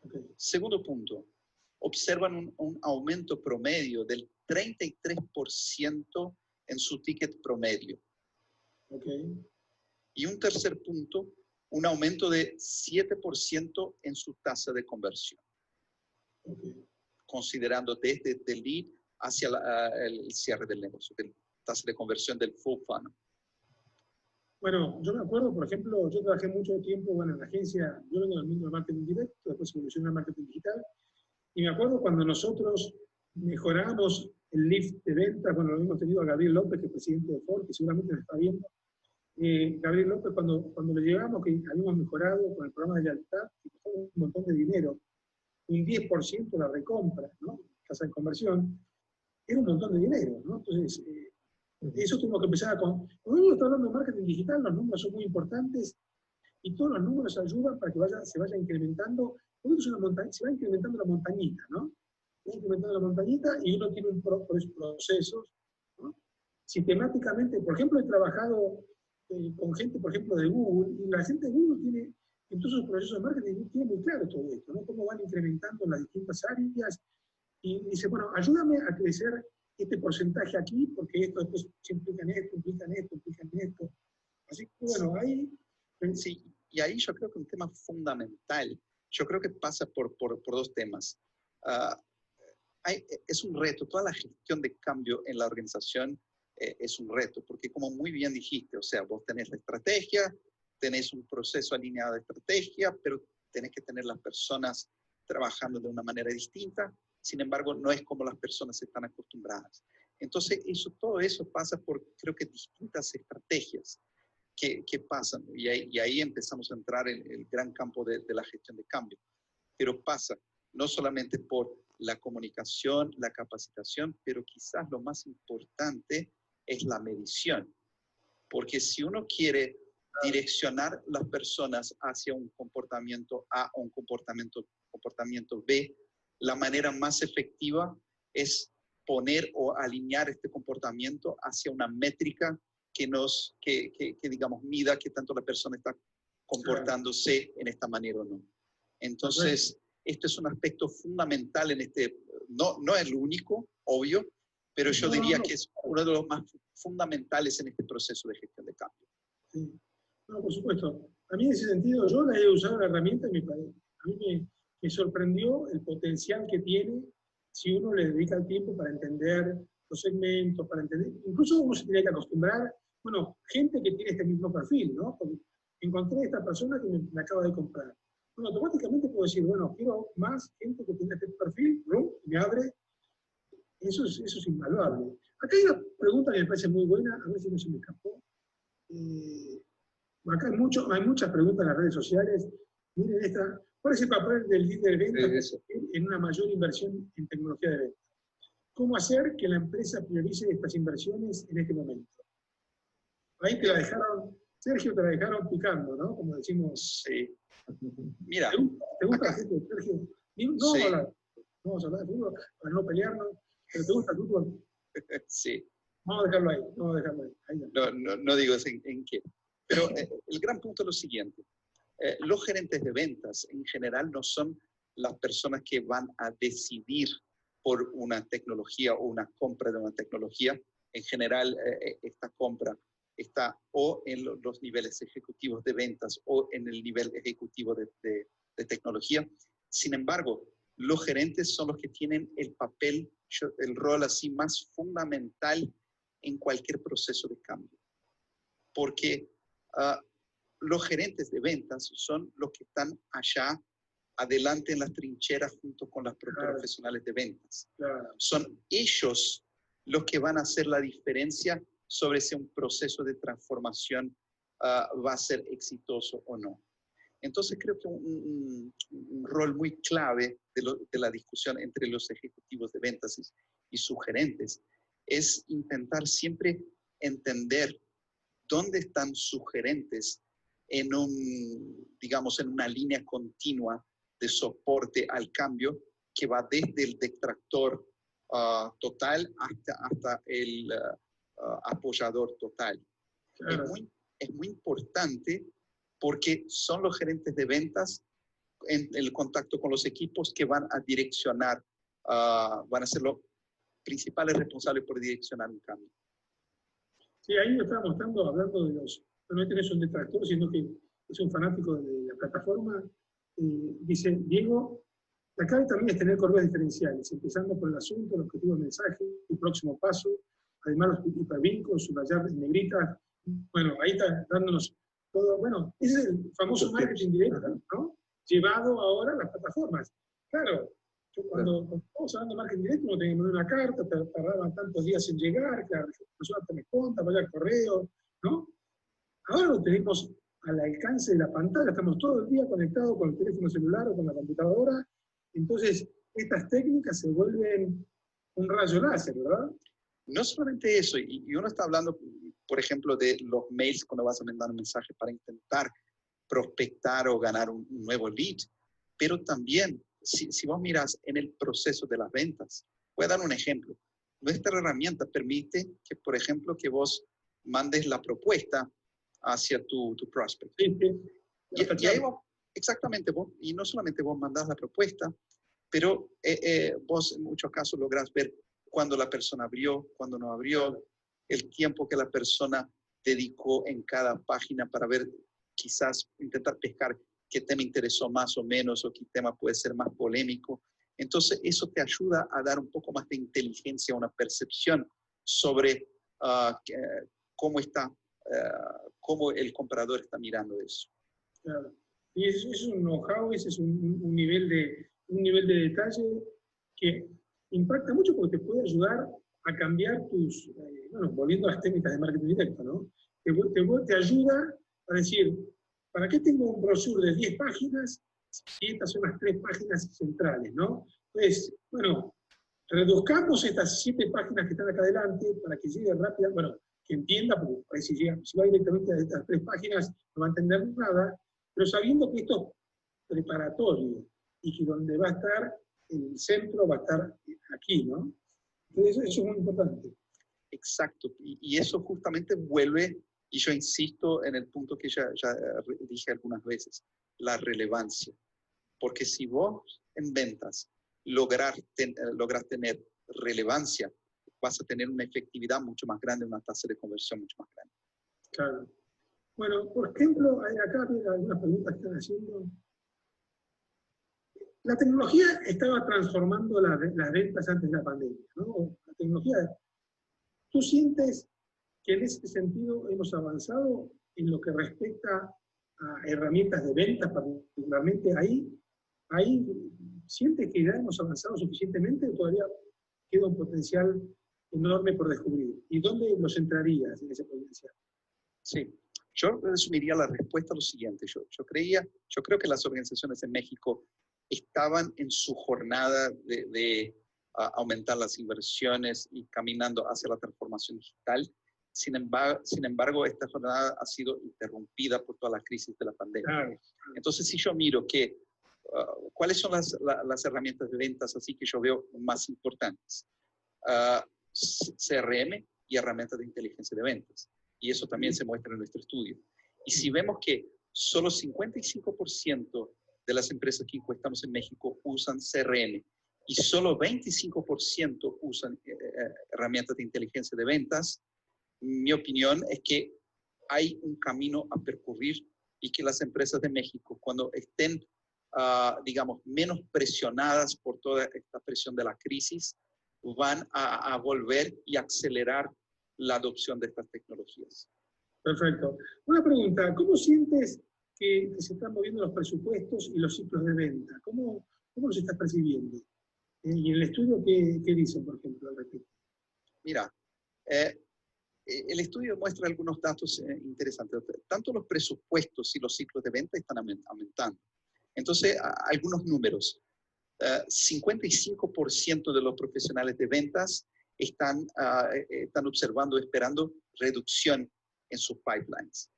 Speaker 1: Okay.
Speaker 2: Segundo punto, observan un aumento promedio del 33% en su ticket promedio.
Speaker 1: Okay.
Speaker 2: Y un tercer punto, un aumento de 7% en su tasa de conversión.
Speaker 1: Okay.
Speaker 2: Considerando desde el lead hacia el cierre del negocio, la tasa de conversión del full funnel.
Speaker 1: Bueno, yo me acuerdo, por ejemplo, yo trabajé mucho tiempo en la agencia, yo vengo del mundo del marketing directo, después evolucioné al marketing digital, y me acuerdo cuando nosotros mejoramos el lift de ventas, bueno, lo hemos tenido a Gabriel López, que es presidente de Ford, que seguramente nos está viendo. Gabriel López, cuando le llegamos, que habíamos mejorado con el programa de lealtad, que costó un montón de dinero, un 10% de la recompra, ¿no? Tasa de conversión, era un montón de dinero, ¿no? Entonces, eso tuvimos que empezar cuando uno está hablando de marketing digital, los números son muy importantes y todos los números ayudan para que se vaya incrementando. Es una montaña, se va incrementando la montañita, ¿no? Se va incrementando la montañita y uno tiene procesos, ¿no? Sistemáticamente, por ejemplo, he trabajado con gente, por ejemplo, de Google, y la gente de Google tiene, en todos sus procesos de marketing, tiene muy claro todo esto, ¿no? Cómo van incrementando en las distintas áreas, y dice, bueno, ayúdame a crecer este porcentaje aquí, porque esto después se implica en esto, implica en esto, implica en esto. Así que, bueno, ahí...
Speaker 2: Sí, y ahí yo creo que un tema fundamental, yo creo que pasa por 2 temas. Es un reto, toda la gestión de cambio en la organización es un reto, porque como muy bien dijiste, o sea, vos tenés la estrategia, tenés un proceso alineado de estrategia, pero tenés que tener las personas trabajando de una manera distinta. Sin embargo, no es como las personas están acostumbradas. Entonces, todo eso pasa por, creo que, distintas estrategias que pasan. Y ahí empezamos a entrar en el gran campo de la gestión de cambio. Pero pasa no solamente por la comunicación, la capacitación, pero quizás lo más importante es la medición. Porque si uno quiere direccionar las personas hacia un comportamiento A o un comportamiento B, la manera más efectiva es poner o alinear este comportamiento hacia una métrica que digamos, mida que tanto la persona está comportándose en esta manera o no. Entonces, esto es un aspecto fundamental en no es lo único, obvio, pero yo diría que es uno de los más fundamentales en este proceso de gestión de cambio.
Speaker 1: Sí. No, por supuesto. A mí en ese sentido, yo la he usado la herramienta y a mí me sorprendió el potencial que tiene si uno le dedica el tiempo para entender los segmentos, para entender, incluso uno se tiene que acostumbrar, bueno, gente que tiene este mismo perfil, ¿no? Porque encontré a esta persona que me acaba de comprar. Bueno, automáticamente puedo decir, bueno, quiero más gente que tiene este perfil, ¿no? Y me abre. Eso es invaluable. Acá hay una pregunta que me parece muy buena, a ver si no se me escapó. Acá hay muchas preguntas en las redes sociales. Miren esta, ¿Cuál es el papel del líder de ventas
Speaker 3: Eso.
Speaker 1: en una mayor inversión en tecnología de ventas? ¿Cómo hacer que la empresa priorice estas inversiones en este momento? Ahí te la dejaron, Sergio, te la dejaron picando, ¿no? Como decimos.
Speaker 2: Sí. Mira,
Speaker 1: ¿Te gusta el fútbol, Sergio? No,
Speaker 2: sí.
Speaker 1: no vamos a hablar de fútbol para no pelearnos, pero ¿te gusta el fútbol?
Speaker 2: Sí.
Speaker 1: Vamos a dejarlo ahí, vamos a dejarlo ahí. Ahí
Speaker 2: No digo en qué. Pero el gran punto es lo siguiente. Los gerentes de ventas en general no son las personas que van a decidir por una tecnología o una compra de una tecnología. En general, esta compra está o en los niveles ejecutivos de ventas o en el nivel ejecutivo de tecnología. Sin embargo, los gerentes son los que tienen el papel, el rol así más fundamental en cualquier proceso de cambio. Porque los gerentes de ventas son los que están allá adelante en las trincheras junto con los profesionales de ventas.
Speaker 1: Claro.
Speaker 2: Son ellos los que van a hacer la diferencia sobre si un proceso de transformación va a ser exitoso o no. Entonces creo que un rol muy clave de la discusión entre los ejecutivos de ventas y sus gerentes es intentar siempre entender dónde están sus gerentes en digamos, en una línea continua de soporte al cambio que va desde el detractor total hasta el apoyador total.
Speaker 1: Claro.
Speaker 2: Es muy importante porque son los gerentes de ventas en el contacto con los equipos que van a direccionar, van a ser los principales responsables por direccionar un cambio.
Speaker 1: Sí, ahí lo estaba mostrando, hablando de los... No es un detractor, sino que es un fanático de la plataforma. Dice, Diego, la clave también es tener correos diferenciales, empezando por el asunto, el objetivo del mensaje, el próximo paso, además los hipervínculos, subrayar en negrita. Bueno, ahí está dándonos todo. Bueno, ese es el famoso marketing directo, ¿no? Llevado ahora a las plataformas. Claro, yo cuando estamos hablando de marketing directo, uno tenía que mandar una carta, tardaban tantos días en llegar, que la persona te responda, vaya al correo, ¿no? Ahora lo tenemos al alcance de la pantalla, estamos todo el día conectados con el teléfono celular o con la computadora, entonces estas técnicas se vuelven un rayo láser, ¿verdad?
Speaker 2: No solamente eso, y uno está hablando, por ejemplo, de los mails cuando vas a mandar un mensaje para intentar prospectar o ganar un nuevo lead, pero también, si vos miras en el proceso de las ventas, voy a dar un ejemplo. Nuestra herramienta permite que, por ejemplo, que vos mandes la propuesta hacia tu prospect.
Speaker 1: Sí.
Speaker 2: Y ahí vos, exactamente, vos, y no solamente vos mandás la propuesta, pero vos en muchos casos lográs ver cuándo la persona abrió, cuándo no abrió, el tiempo que la persona dedicó en cada página para ver, quizás intentar pescar qué tema interesó más o menos o qué tema puede ser más polémico. Entonces eso te ayuda a dar un poco más de inteligencia, una percepción sobre cómo el comprador está mirando eso.
Speaker 1: Claro. Y eso es un know-how, ese es un nivel de detalle que impacta mucho porque te puede ayudar a cambiar tus, volviendo a las técnicas de marketing directo, ¿no? Te ayuda a decir, ¿para qué tengo un brochure de 10 páginas si estas son las 3 páginas centrales, ¿no? Entonces, bueno, reduzcamos estas 7 páginas que están acá adelante para que llegue rápida, bueno, que entienda, porque por ahí si va directamente a estas 3 páginas no va a entender nada, pero sabiendo que esto es preparatorio y que donde va a estar el centro va a estar aquí, ¿no? Entonces eso es muy importante.
Speaker 2: Exacto, y eso justamente vuelve, y yo insisto en el punto que ya dije algunas veces, la relevancia. Porque si vos en ventas lográs tener relevancia, vas a tener una efectividad mucho más grande, una tasa de conversión mucho más grande.
Speaker 1: Claro. Bueno, por ejemplo, acá hay algunas preguntas que están haciendo. La tecnología estaba transformando las ventas antes de la pandemia, ¿no? La tecnología, ¿tú sientes que en ese sentido hemos avanzado en lo que respecta a herramientas de ventas, particularmente ahí sientes que ya hemos avanzado suficientemente o todavía queda un potencial enorme por descubrir? ¿Y dónde los centrarías en ese potencial?
Speaker 2: Sí, Yo resumiría la respuesta a lo siguiente. Yo creo que las organizaciones en México estaban en su jornada de aumentar las inversiones y caminando hacia la transformación digital. Sin embargo, esta jornada ha sido interrumpida por toda la crisis de la pandemia.
Speaker 1: Claro.
Speaker 2: Entonces, si yo miro cuáles son las herramientas de ventas así que yo veo más importantes, CRM y herramientas de inteligencia de ventas. Y eso también se muestra en nuestro estudio. Y si vemos que solo 55% de las empresas que encuestamos en México usan CRM y solo 25% usan herramientas de inteligencia de ventas, mi opinión es que hay un camino a percurrir y que las empresas de México, cuando estén, digamos, menos presionadas por toda esta presión de la crisis, van a volver y acelerar la adopción de estas tecnologías.
Speaker 1: Perfecto. Una pregunta, ¿cómo sientes que se están moviendo los presupuestos y los ciclos de venta? ¿Cómo los estás percibiendo? ¿Y en el estudio qué dicen, por ejemplo, al respecto?
Speaker 2: Mira, el estudio muestra algunos datos interesantes. Tanto los presupuestos y los ciclos de venta están aumentando. Entonces, algunos números. 55% de los profesionales de ventas están observando, esperando reducción en sus pipelines.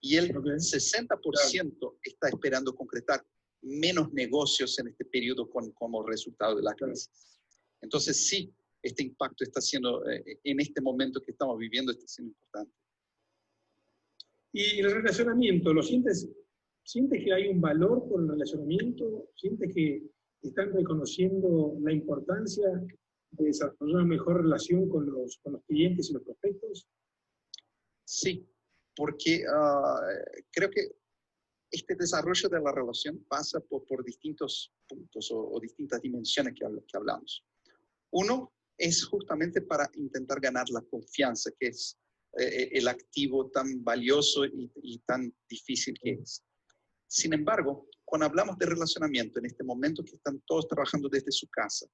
Speaker 2: Y el 60% está esperando concretar menos negocios en este periodo como resultado de la crisis. Entonces, sí, este impacto está siendo, en este momento que estamos viviendo, está siendo importante.
Speaker 1: ¿Y el relacionamiento, lo sientes que hay un valor por el relacionamiento? ¿Sientes que están reconociendo la importancia de desarrollar una mejor relación con los clientes y los prospectos?
Speaker 2: Sí, porque creo que este desarrollo de la relación pasa por distintos puntos o distintas dimensiones que hablamos. Uno es justamente para intentar ganar la confianza, que es el activo tan valioso y tan difícil que es. Sin embargo, cuando hablamos de relacionamiento, en este momento que están todos trabajando desde su casa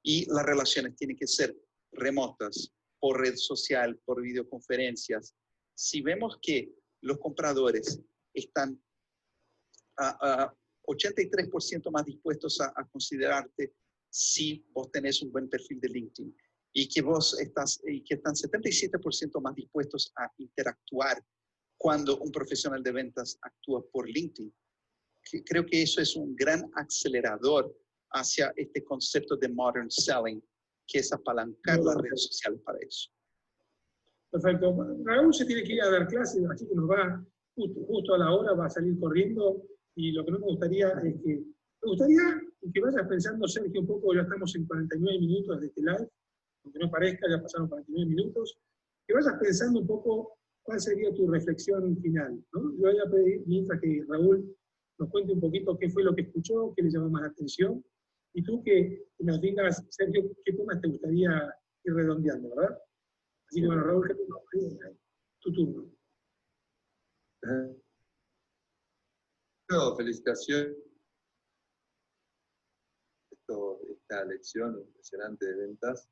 Speaker 2: y las relaciones tienen que ser remotas, por red social, por videoconferencias, si vemos que los compradores están 83% más dispuestos a considerarte si vos tenés un buen perfil de LinkedIn y que están 77% más dispuestos a interactuar cuando un profesional de ventas actúa por LinkedIn. Creo que eso es un gran acelerador hacia este concepto de modern selling, que es apalancar las redes sociales para eso.
Speaker 1: Perfecto. Raúl se tiene que ir a dar clases, así que nos va justo a la hora, va a salir corriendo, y lo que no me gustaría es que vayas pensando, Sergio, un poco, ya estamos en 49 minutos de este live, aunque no parezca, ya pasaron 49 minutos, que vayas pensando un poco cuál sería tu reflexión final, ¿no? Yo voy a pedir, mientras que Raúl nos cuente un poquito qué fue lo que escuchó, qué le llamó más la atención, y tú que nos digas, Sergio, qué temas te gustaría ir redondeando, ¿verdad? Así que bueno, Raúl, tu turno.
Speaker 3: Felicitaciones. Esta lección impresionante de ventas.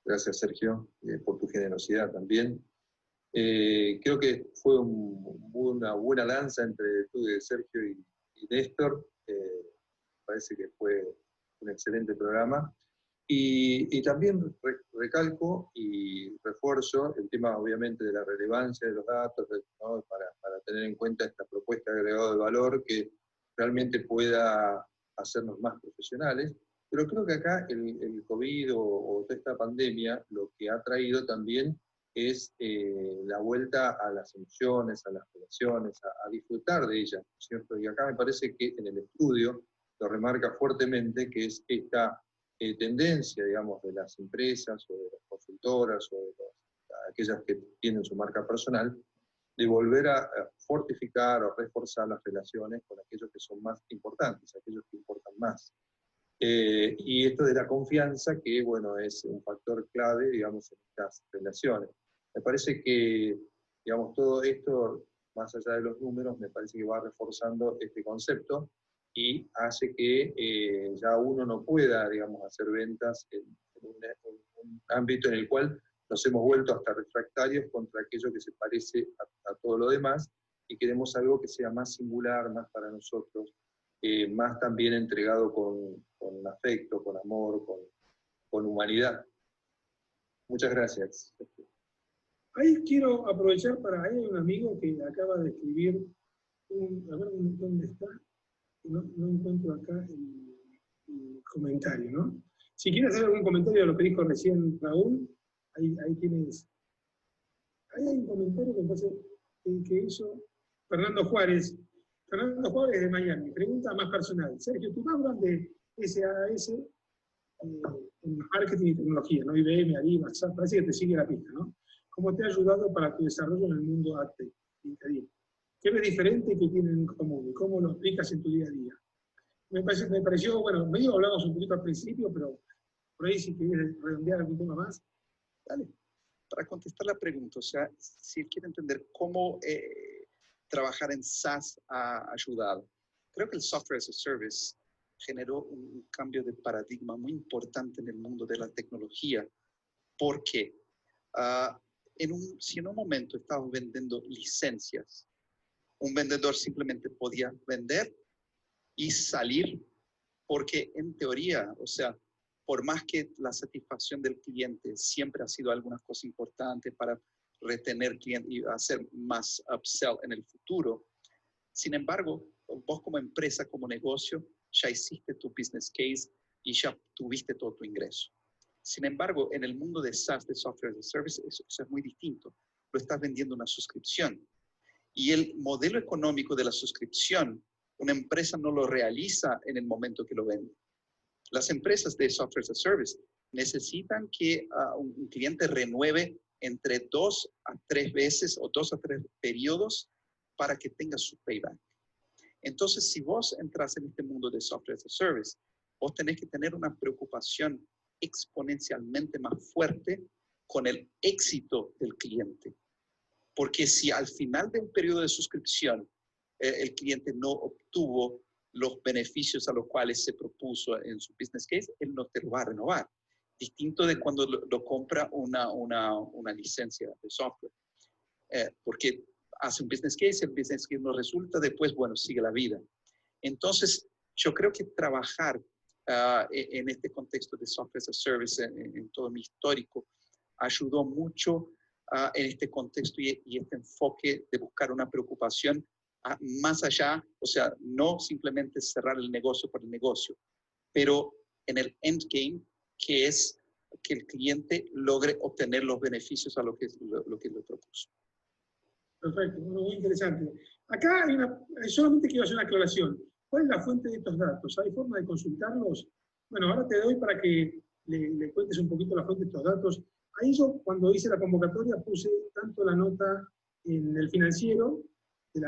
Speaker 3: Gracias, Sergio, por tu generosidad también. Creo que fue una buena lanza entre tú, Sergio, y Néstor. Parece que fue un excelente programa. Y también recalco y refuerzo el tema, obviamente, de la relevancia de los datos, ¿no? para tener en cuenta esta propuesta de agregado de valor que realmente pueda hacernos más profesionales. Pero creo que acá el COVID o toda esta pandemia lo que ha traído también es la vuelta a las emociones, a las relaciones, a disfrutar de ellas, ¿cierto? Y acá me parece que en el estudio lo remarca fuertemente, que es esta tendencia, digamos, de las empresas o de las consultoras o de aquellas que tienen su marca personal, de volver a fortificar o reforzar las relaciones con aquellos que son más importantes, aquellos que importan más. Y esto de la confianza, que bueno, es un factor clave, digamos, en estas relaciones. Me parece que, digamos, todo esto, más allá de los números, me parece que va reforzando este concepto y hace que ya uno no pueda, digamos, hacer ventas en un ámbito en el cual nos hemos vuelto hasta refractarios contra aquello que se parece a todo lo demás, y queremos algo que sea más singular, más para nosotros, más también entregado con afecto, con amor, con humanidad. Muchas gracias.
Speaker 1: Ahí quiero aprovechar para, ahí hay un amigo que acaba de escribir, a ver dónde está, no encuentro acá el comentario, ¿no? Si quieres hacer algún comentario de lo que dijo recién Raúl, ahí tienes, ahí hay un comentario que me parece que hizo Fernando Juárez de Miami, pregunta más personal. Sergio, tú hablas de SAS en marketing y tecnología, ¿no? IBM, Arriba, WhatsApp, parece que te sigue la pista, ¿no? ¿Cómo te ha ayudado para tu desarrollo en el mundo AdTech, LinkedIn? ¿Qué ves diferente que tienen en común? ¿Y cómo lo aplicas en tu día a día? Me pareció, bueno, medio hablamos un poquito al principio, pero por ahí si quieres redondear algún tema más, dale.
Speaker 2: Para contestar la pregunta, o sea, si quiere entender cómo trabajar en SaaS ha ayudado. Creo que el Software as a Service generó un cambio de paradigma muy importante en el mundo de la tecnología. ¿Por qué? Si en un momento estábamos vendiendo licencias, un vendedor simplemente podía vender y salir, porque en teoría, o sea, por más que la satisfacción del cliente siempre ha sido alguna cosa importante para retener clientes y hacer más upsell en el futuro, sin embargo, vos como empresa, como negocio, ya hiciste tu business case y ya tuviste todo tu ingreso. Sin embargo, en el mundo de SaaS, de Software as a Service, eso es muy distinto. Lo estás vendiendo una suscripción. Y el modelo económico de la suscripción, una empresa no lo realiza en el momento que lo vende. Las empresas de Software as a Service necesitan que un cliente renueve entre 2 a 3 veces o 2 a 3 periodos para que tenga su payback. Entonces, si vos entras en este mundo de Software as a Service, vos tenés que tener una preocupación exponencialmente más fuerte con el éxito del cliente. Porque si al final de un periodo de suscripción el cliente no obtuvo los beneficios a los cuales se propuso en su business case, él no te lo va a renovar. Distinto de cuando lo compra una licencia de software. Porque hace un business case, el business case no resulta, después, bueno, sigue la vida. Entonces, yo creo que trabajar en este contexto de Software as a Service, en todo mi histórico, ayudó mucho en este contexto y este enfoque de buscar una preocupación más allá, o sea, no simplemente cerrar el negocio por el negocio, pero en el endgame, que es que el cliente logre obtener los beneficios a lo que le propuso.
Speaker 1: Perfecto, muy interesante. Acá solamente quiero hacer una aclaración. ¿Cuál es la fuente de estos datos? ¿Hay forma de consultarlos? Bueno, ahora te doy para que le cuentes un poquito la fuente de estos datos. Ahí yo, cuando hice la convocatoria, puse tanto la nota en el Financiero, que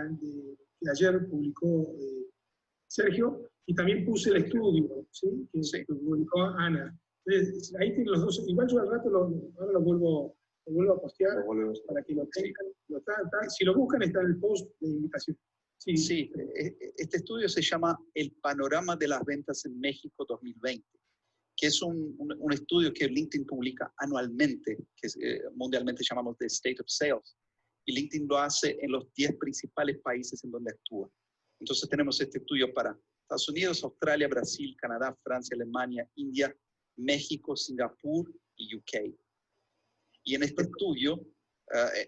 Speaker 1: ayer publicó Sergio, y también puse el estudio, ¿sí? Que publicó Ana. Entonces, ahí tienen los dos. Igual yo al rato ahora lo vuelvo a postear para que lo tengan. Si lo buscan, está en el post de invitación. Sí.
Speaker 2: Sí, este estudio se llama El Panorama de las Ventas en México 2020, que es un estudio que LinkedIn publica anualmente, que mundialmente llamamos The State of Sales. Y LinkedIn lo hace en los 10 principales países en donde actúa. Entonces tenemos este estudio para Estados Unidos, Australia, Brasil, Canadá, Francia, Alemania, India, México, Singapur y UK. Y en este estudio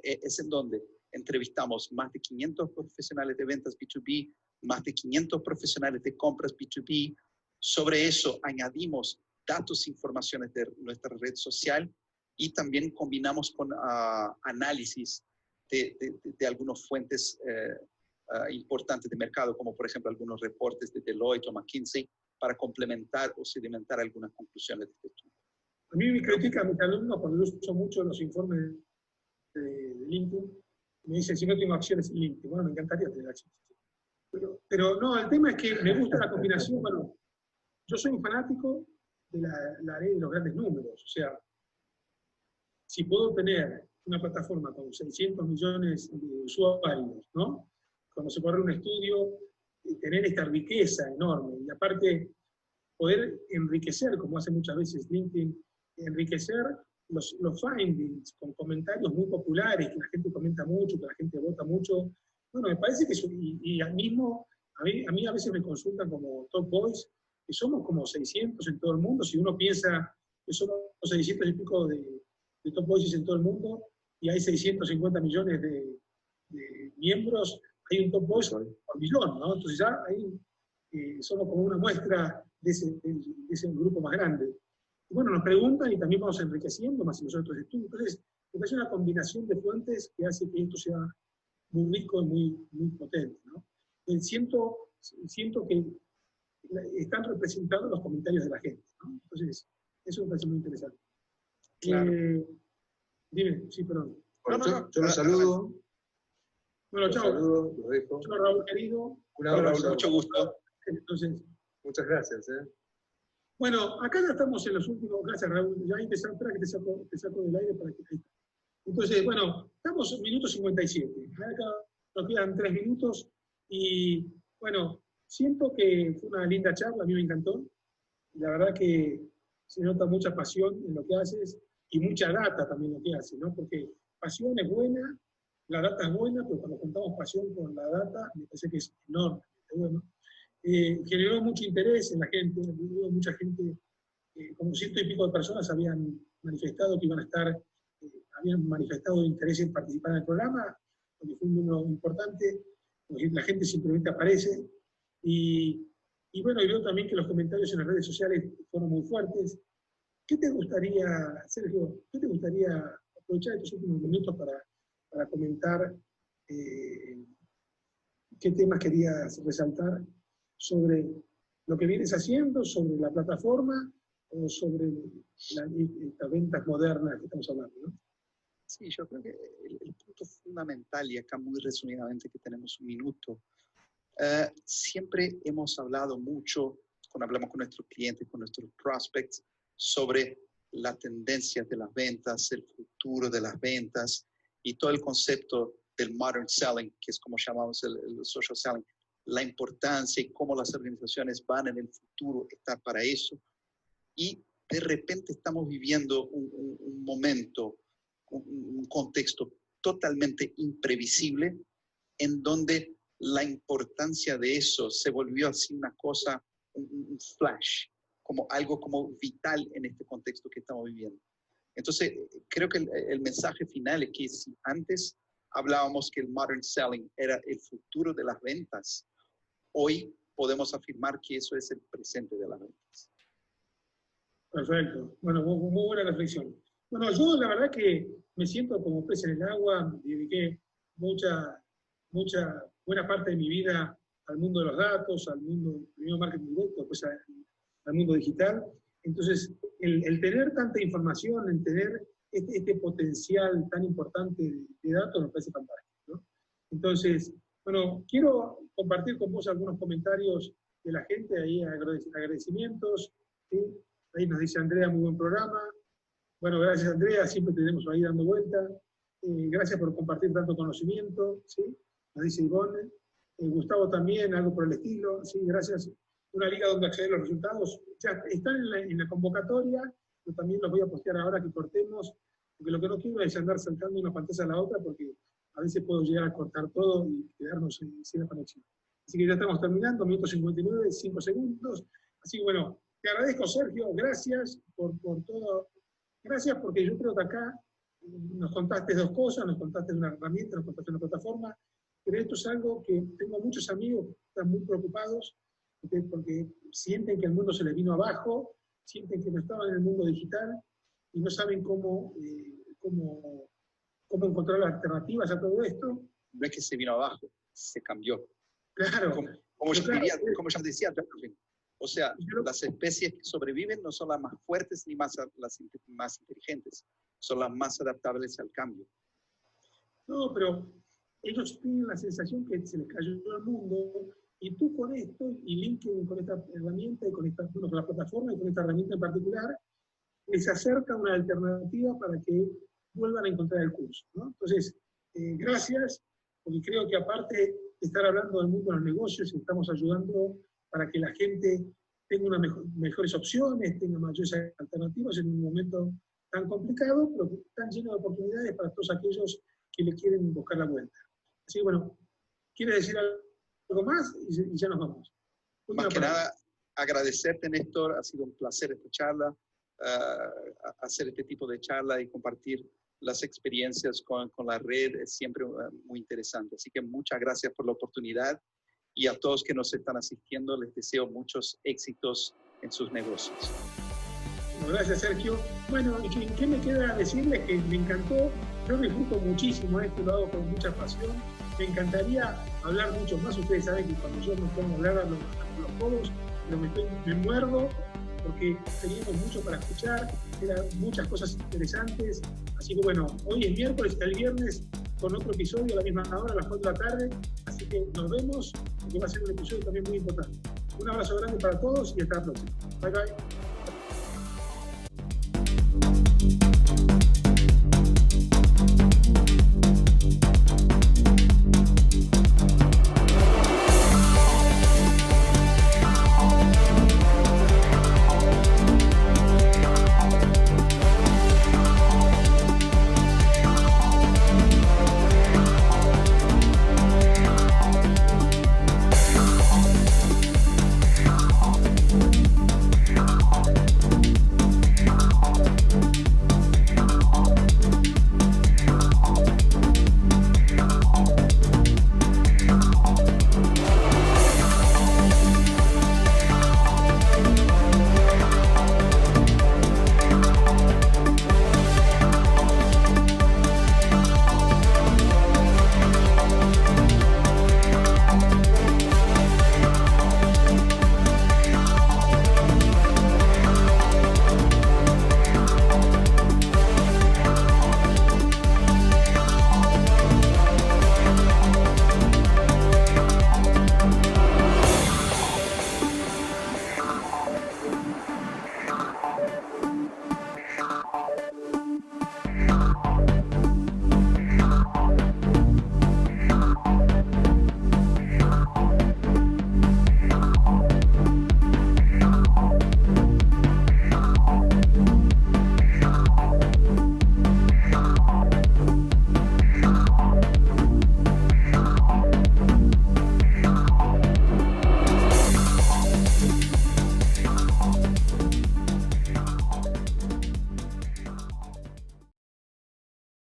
Speaker 2: es en donde entrevistamos más de 500 profesionales de ventas B2B, más de 500 profesionales de compras B2B. Sobre eso añadimos datos e informaciones de nuestra red social y también combinamos con análisis de algunas fuentes importantes de mercado, como por ejemplo algunos reportes de Deloitte o McKinsey, para complementar o sedimentar algunas conclusiones de este estudio.
Speaker 1: A mí me critican mis alumnos cuando yo uso mucho los informes de LinkedIn. Me dicen, si no tengo acciones en LinkedIn. Bueno, me encantaría tener acciones. Pero no, el tema es que me gusta la combinación. Bueno, yo soy un fanático de la ley de los grandes números. O sea, si puedo tener una plataforma con 600 millones de usuarios, ¿no? Cuando se corre un estudio, tener esta riqueza enorme. Y aparte, poder enriquecer, como hace muchas veces LinkedIn, enriquecer los findings con comentarios muy populares, que la gente comenta mucho, que la gente vota mucho. Bueno, me parece que y al mismo, a mí a veces me consultan como Top Boys, que somos como 600 en todo el mundo. Si uno piensa que somos 600 y pico de Top Boys en todo el mundo, y hay 650 millones de miembros, hay un Top Boys por millón, ¿no? Entonces ya ahí somos como una muestra de ese grupo más grande. Y bueno, nos preguntan y también vamos enriqueciendo más en los otros estudios. Entonces, es una combinación de fuentes que hace que esto sea muy rico y muy potente, ¿no? Siento que están representados los comentarios de la gente, ¿no? Entonces, eso me parece muy interesante.
Speaker 2: Claro.
Speaker 1: Dime, sí, perdón.
Speaker 3: Bueno, yo los saludo.
Speaker 1: Bueno, chao.
Speaker 3: Saludo, los dejo.
Speaker 1: Chao, Raúl, querido.
Speaker 3: Un abrazo.
Speaker 2: Mucho gusto.
Speaker 1: Entonces,
Speaker 3: Muchas gracias.
Speaker 1: bueno, acá ya estamos en los últimos, gracias Raúl, ya ahí espera que te saco del aire para que ahí está. Entonces, bueno, estamos en minuto 57, acá nos quedan 3 minutos y bueno, siento que fue una linda charla, a mí me encantó, la verdad que se nota mucha pasión en lo que haces y mucha data también en lo que haces, ¿no? Porque pasión es buena, la data es buena, pero cuando juntamos pasión con la data, me parece que es enormemente bueno. Generó mucho interés en la gente, mucha gente, como 100 y pico de personas habían manifestado que iban a estar, habían manifestado interés en participar en el programa, porque fue un número importante, porque la gente simplemente aparece, y bueno, y veo también que los comentarios en las redes sociales fueron muy fuertes. ¿Qué te gustaría, Sergio, aprovechar estos últimos minutos para comentar qué temas querías resaltar sobre lo que vienes haciendo, sobre la plataforma o sobre las ventas modernas que estamos hablando, ¿no?
Speaker 2: Sí, yo creo que el punto fundamental, y acá muy resumidamente que tenemos un minuto, siempre hemos hablado mucho, cuando hablamos con nuestros clientes, con nuestros prospects, sobre la tendencia de las ventas, el futuro de las ventas y todo el concepto del modern selling, que es como llamamos el social selling, la importancia y cómo las organizaciones van en el futuro estar para eso. Y de repente estamos viviendo un momento, un contexto totalmente imprevisible, en donde la importancia de eso se volvió así una cosa, un flash, como algo como vital en este contexto que estamos viviendo. Entonces, creo que el mensaje final es que si antes hablábamos que el modern selling era el futuro de las ventas, hoy podemos afirmar que eso es el presente de las ventas.
Speaker 1: Perfecto. Bueno, muy buena reflexión. Bueno, yo la verdad que me siento como pez en el agua, dediqué buena parte de mi vida al mundo de los datos, al mundo, primero marketing directo, después al mundo digital. Entonces, el tener tanta información, el tener este potencial tan importante de datos me parece fantástico, ¿no? Entonces, bueno, quiero compartir con vos algunos comentarios de la gente, ahí agradecimientos, ¿sí? Ahí nos dice Andrea, muy buen programa. Bueno, gracias Andrea, siempre tenemos ahí dando vuelta. Gracias por compartir tanto conocimiento, ¿sí? Nos dice Ivonne. Gustavo también, algo por el estilo, sí, gracias. Una liga donde acceder a los resultados. Ya están en la convocatoria, yo también los voy a postear ahora que cortemos, porque lo que no quiero es andar saltando una pantalla a la otra, porque a veces puedo llegar a cortar todo y quedarnos sin la conexión. Así que ya estamos terminando, minuto 59, 5 segundos. Así que bueno, te agradezco Sergio, gracias por todo. Gracias porque yo creo que acá nos contaste 2 cosas, nos contaste una herramienta, nos contaste una plataforma, pero esto es algo que tengo muchos amigos que están muy preocupados porque sienten que el mundo se les vino abajo, sienten que no estaban en el mundo digital y no saben cómo encontrar alternativas a todo esto.
Speaker 2: No es que se vino abajo, se cambió.
Speaker 1: Claro.
Speaker 2: Como ya decía, o sea, las especies que sobreviven no son las más fuertes ni las más inteligentes, son las más adaptables al cambio.
Speaker 1: No, pero ellos tienen la sensación que se les cayó todo el mundo, y tú con esto, y LinkedIn con esta herramienta, y con la plataforma, y con esta herramienta en particular, les acerca una alternativa para que vuelvan a encontrar el curso, ¿no? Entonces, gracias, porque creo que aparte de estar hablando del mundo de los negocios, estamos ayudando para que la gente tenga mejores opciones, tenga mayores alternativas en un momento tan complicado, pero que están lleno de oportunidades para todos aquellos que le quieren buscar la vuelta. Así que bueno, ¿quieres decir algo más? Y ya nos vamos.
Speaker 2: Más que nada, agradecerte, Néstor, ha sido un placer esta charla, hacer este tipo de charla y compartir las experiencias con la red es siempre muy interesante. Así que muchas gracias por la oportunidad y a todos que nos están asistiendo les deseo muchos éxitos en sus negocios.
Speaker 1: Bueno, gracias, Sergio. Bueno, ¿y qué me queda decirles? Que me encantó, yo disfruto muchísimo esto, lo hago con mucha pasión. Me encantaría hablar mucho más. Ustedes saben que cuando yo me pongo a hablar a los codos, pero me muerdo porque teníamos mucho para escuchar, eran muchas cosas interesantes. Así que bueno, hoy es miércoles, hasta el viernes con otro episodio a la misma hora, a las 4 de la tarde. Así que nos vemos, porque va a ser un episodio también muy importante. Un abrazo grande para todos y hasta la próxima. Bye bye.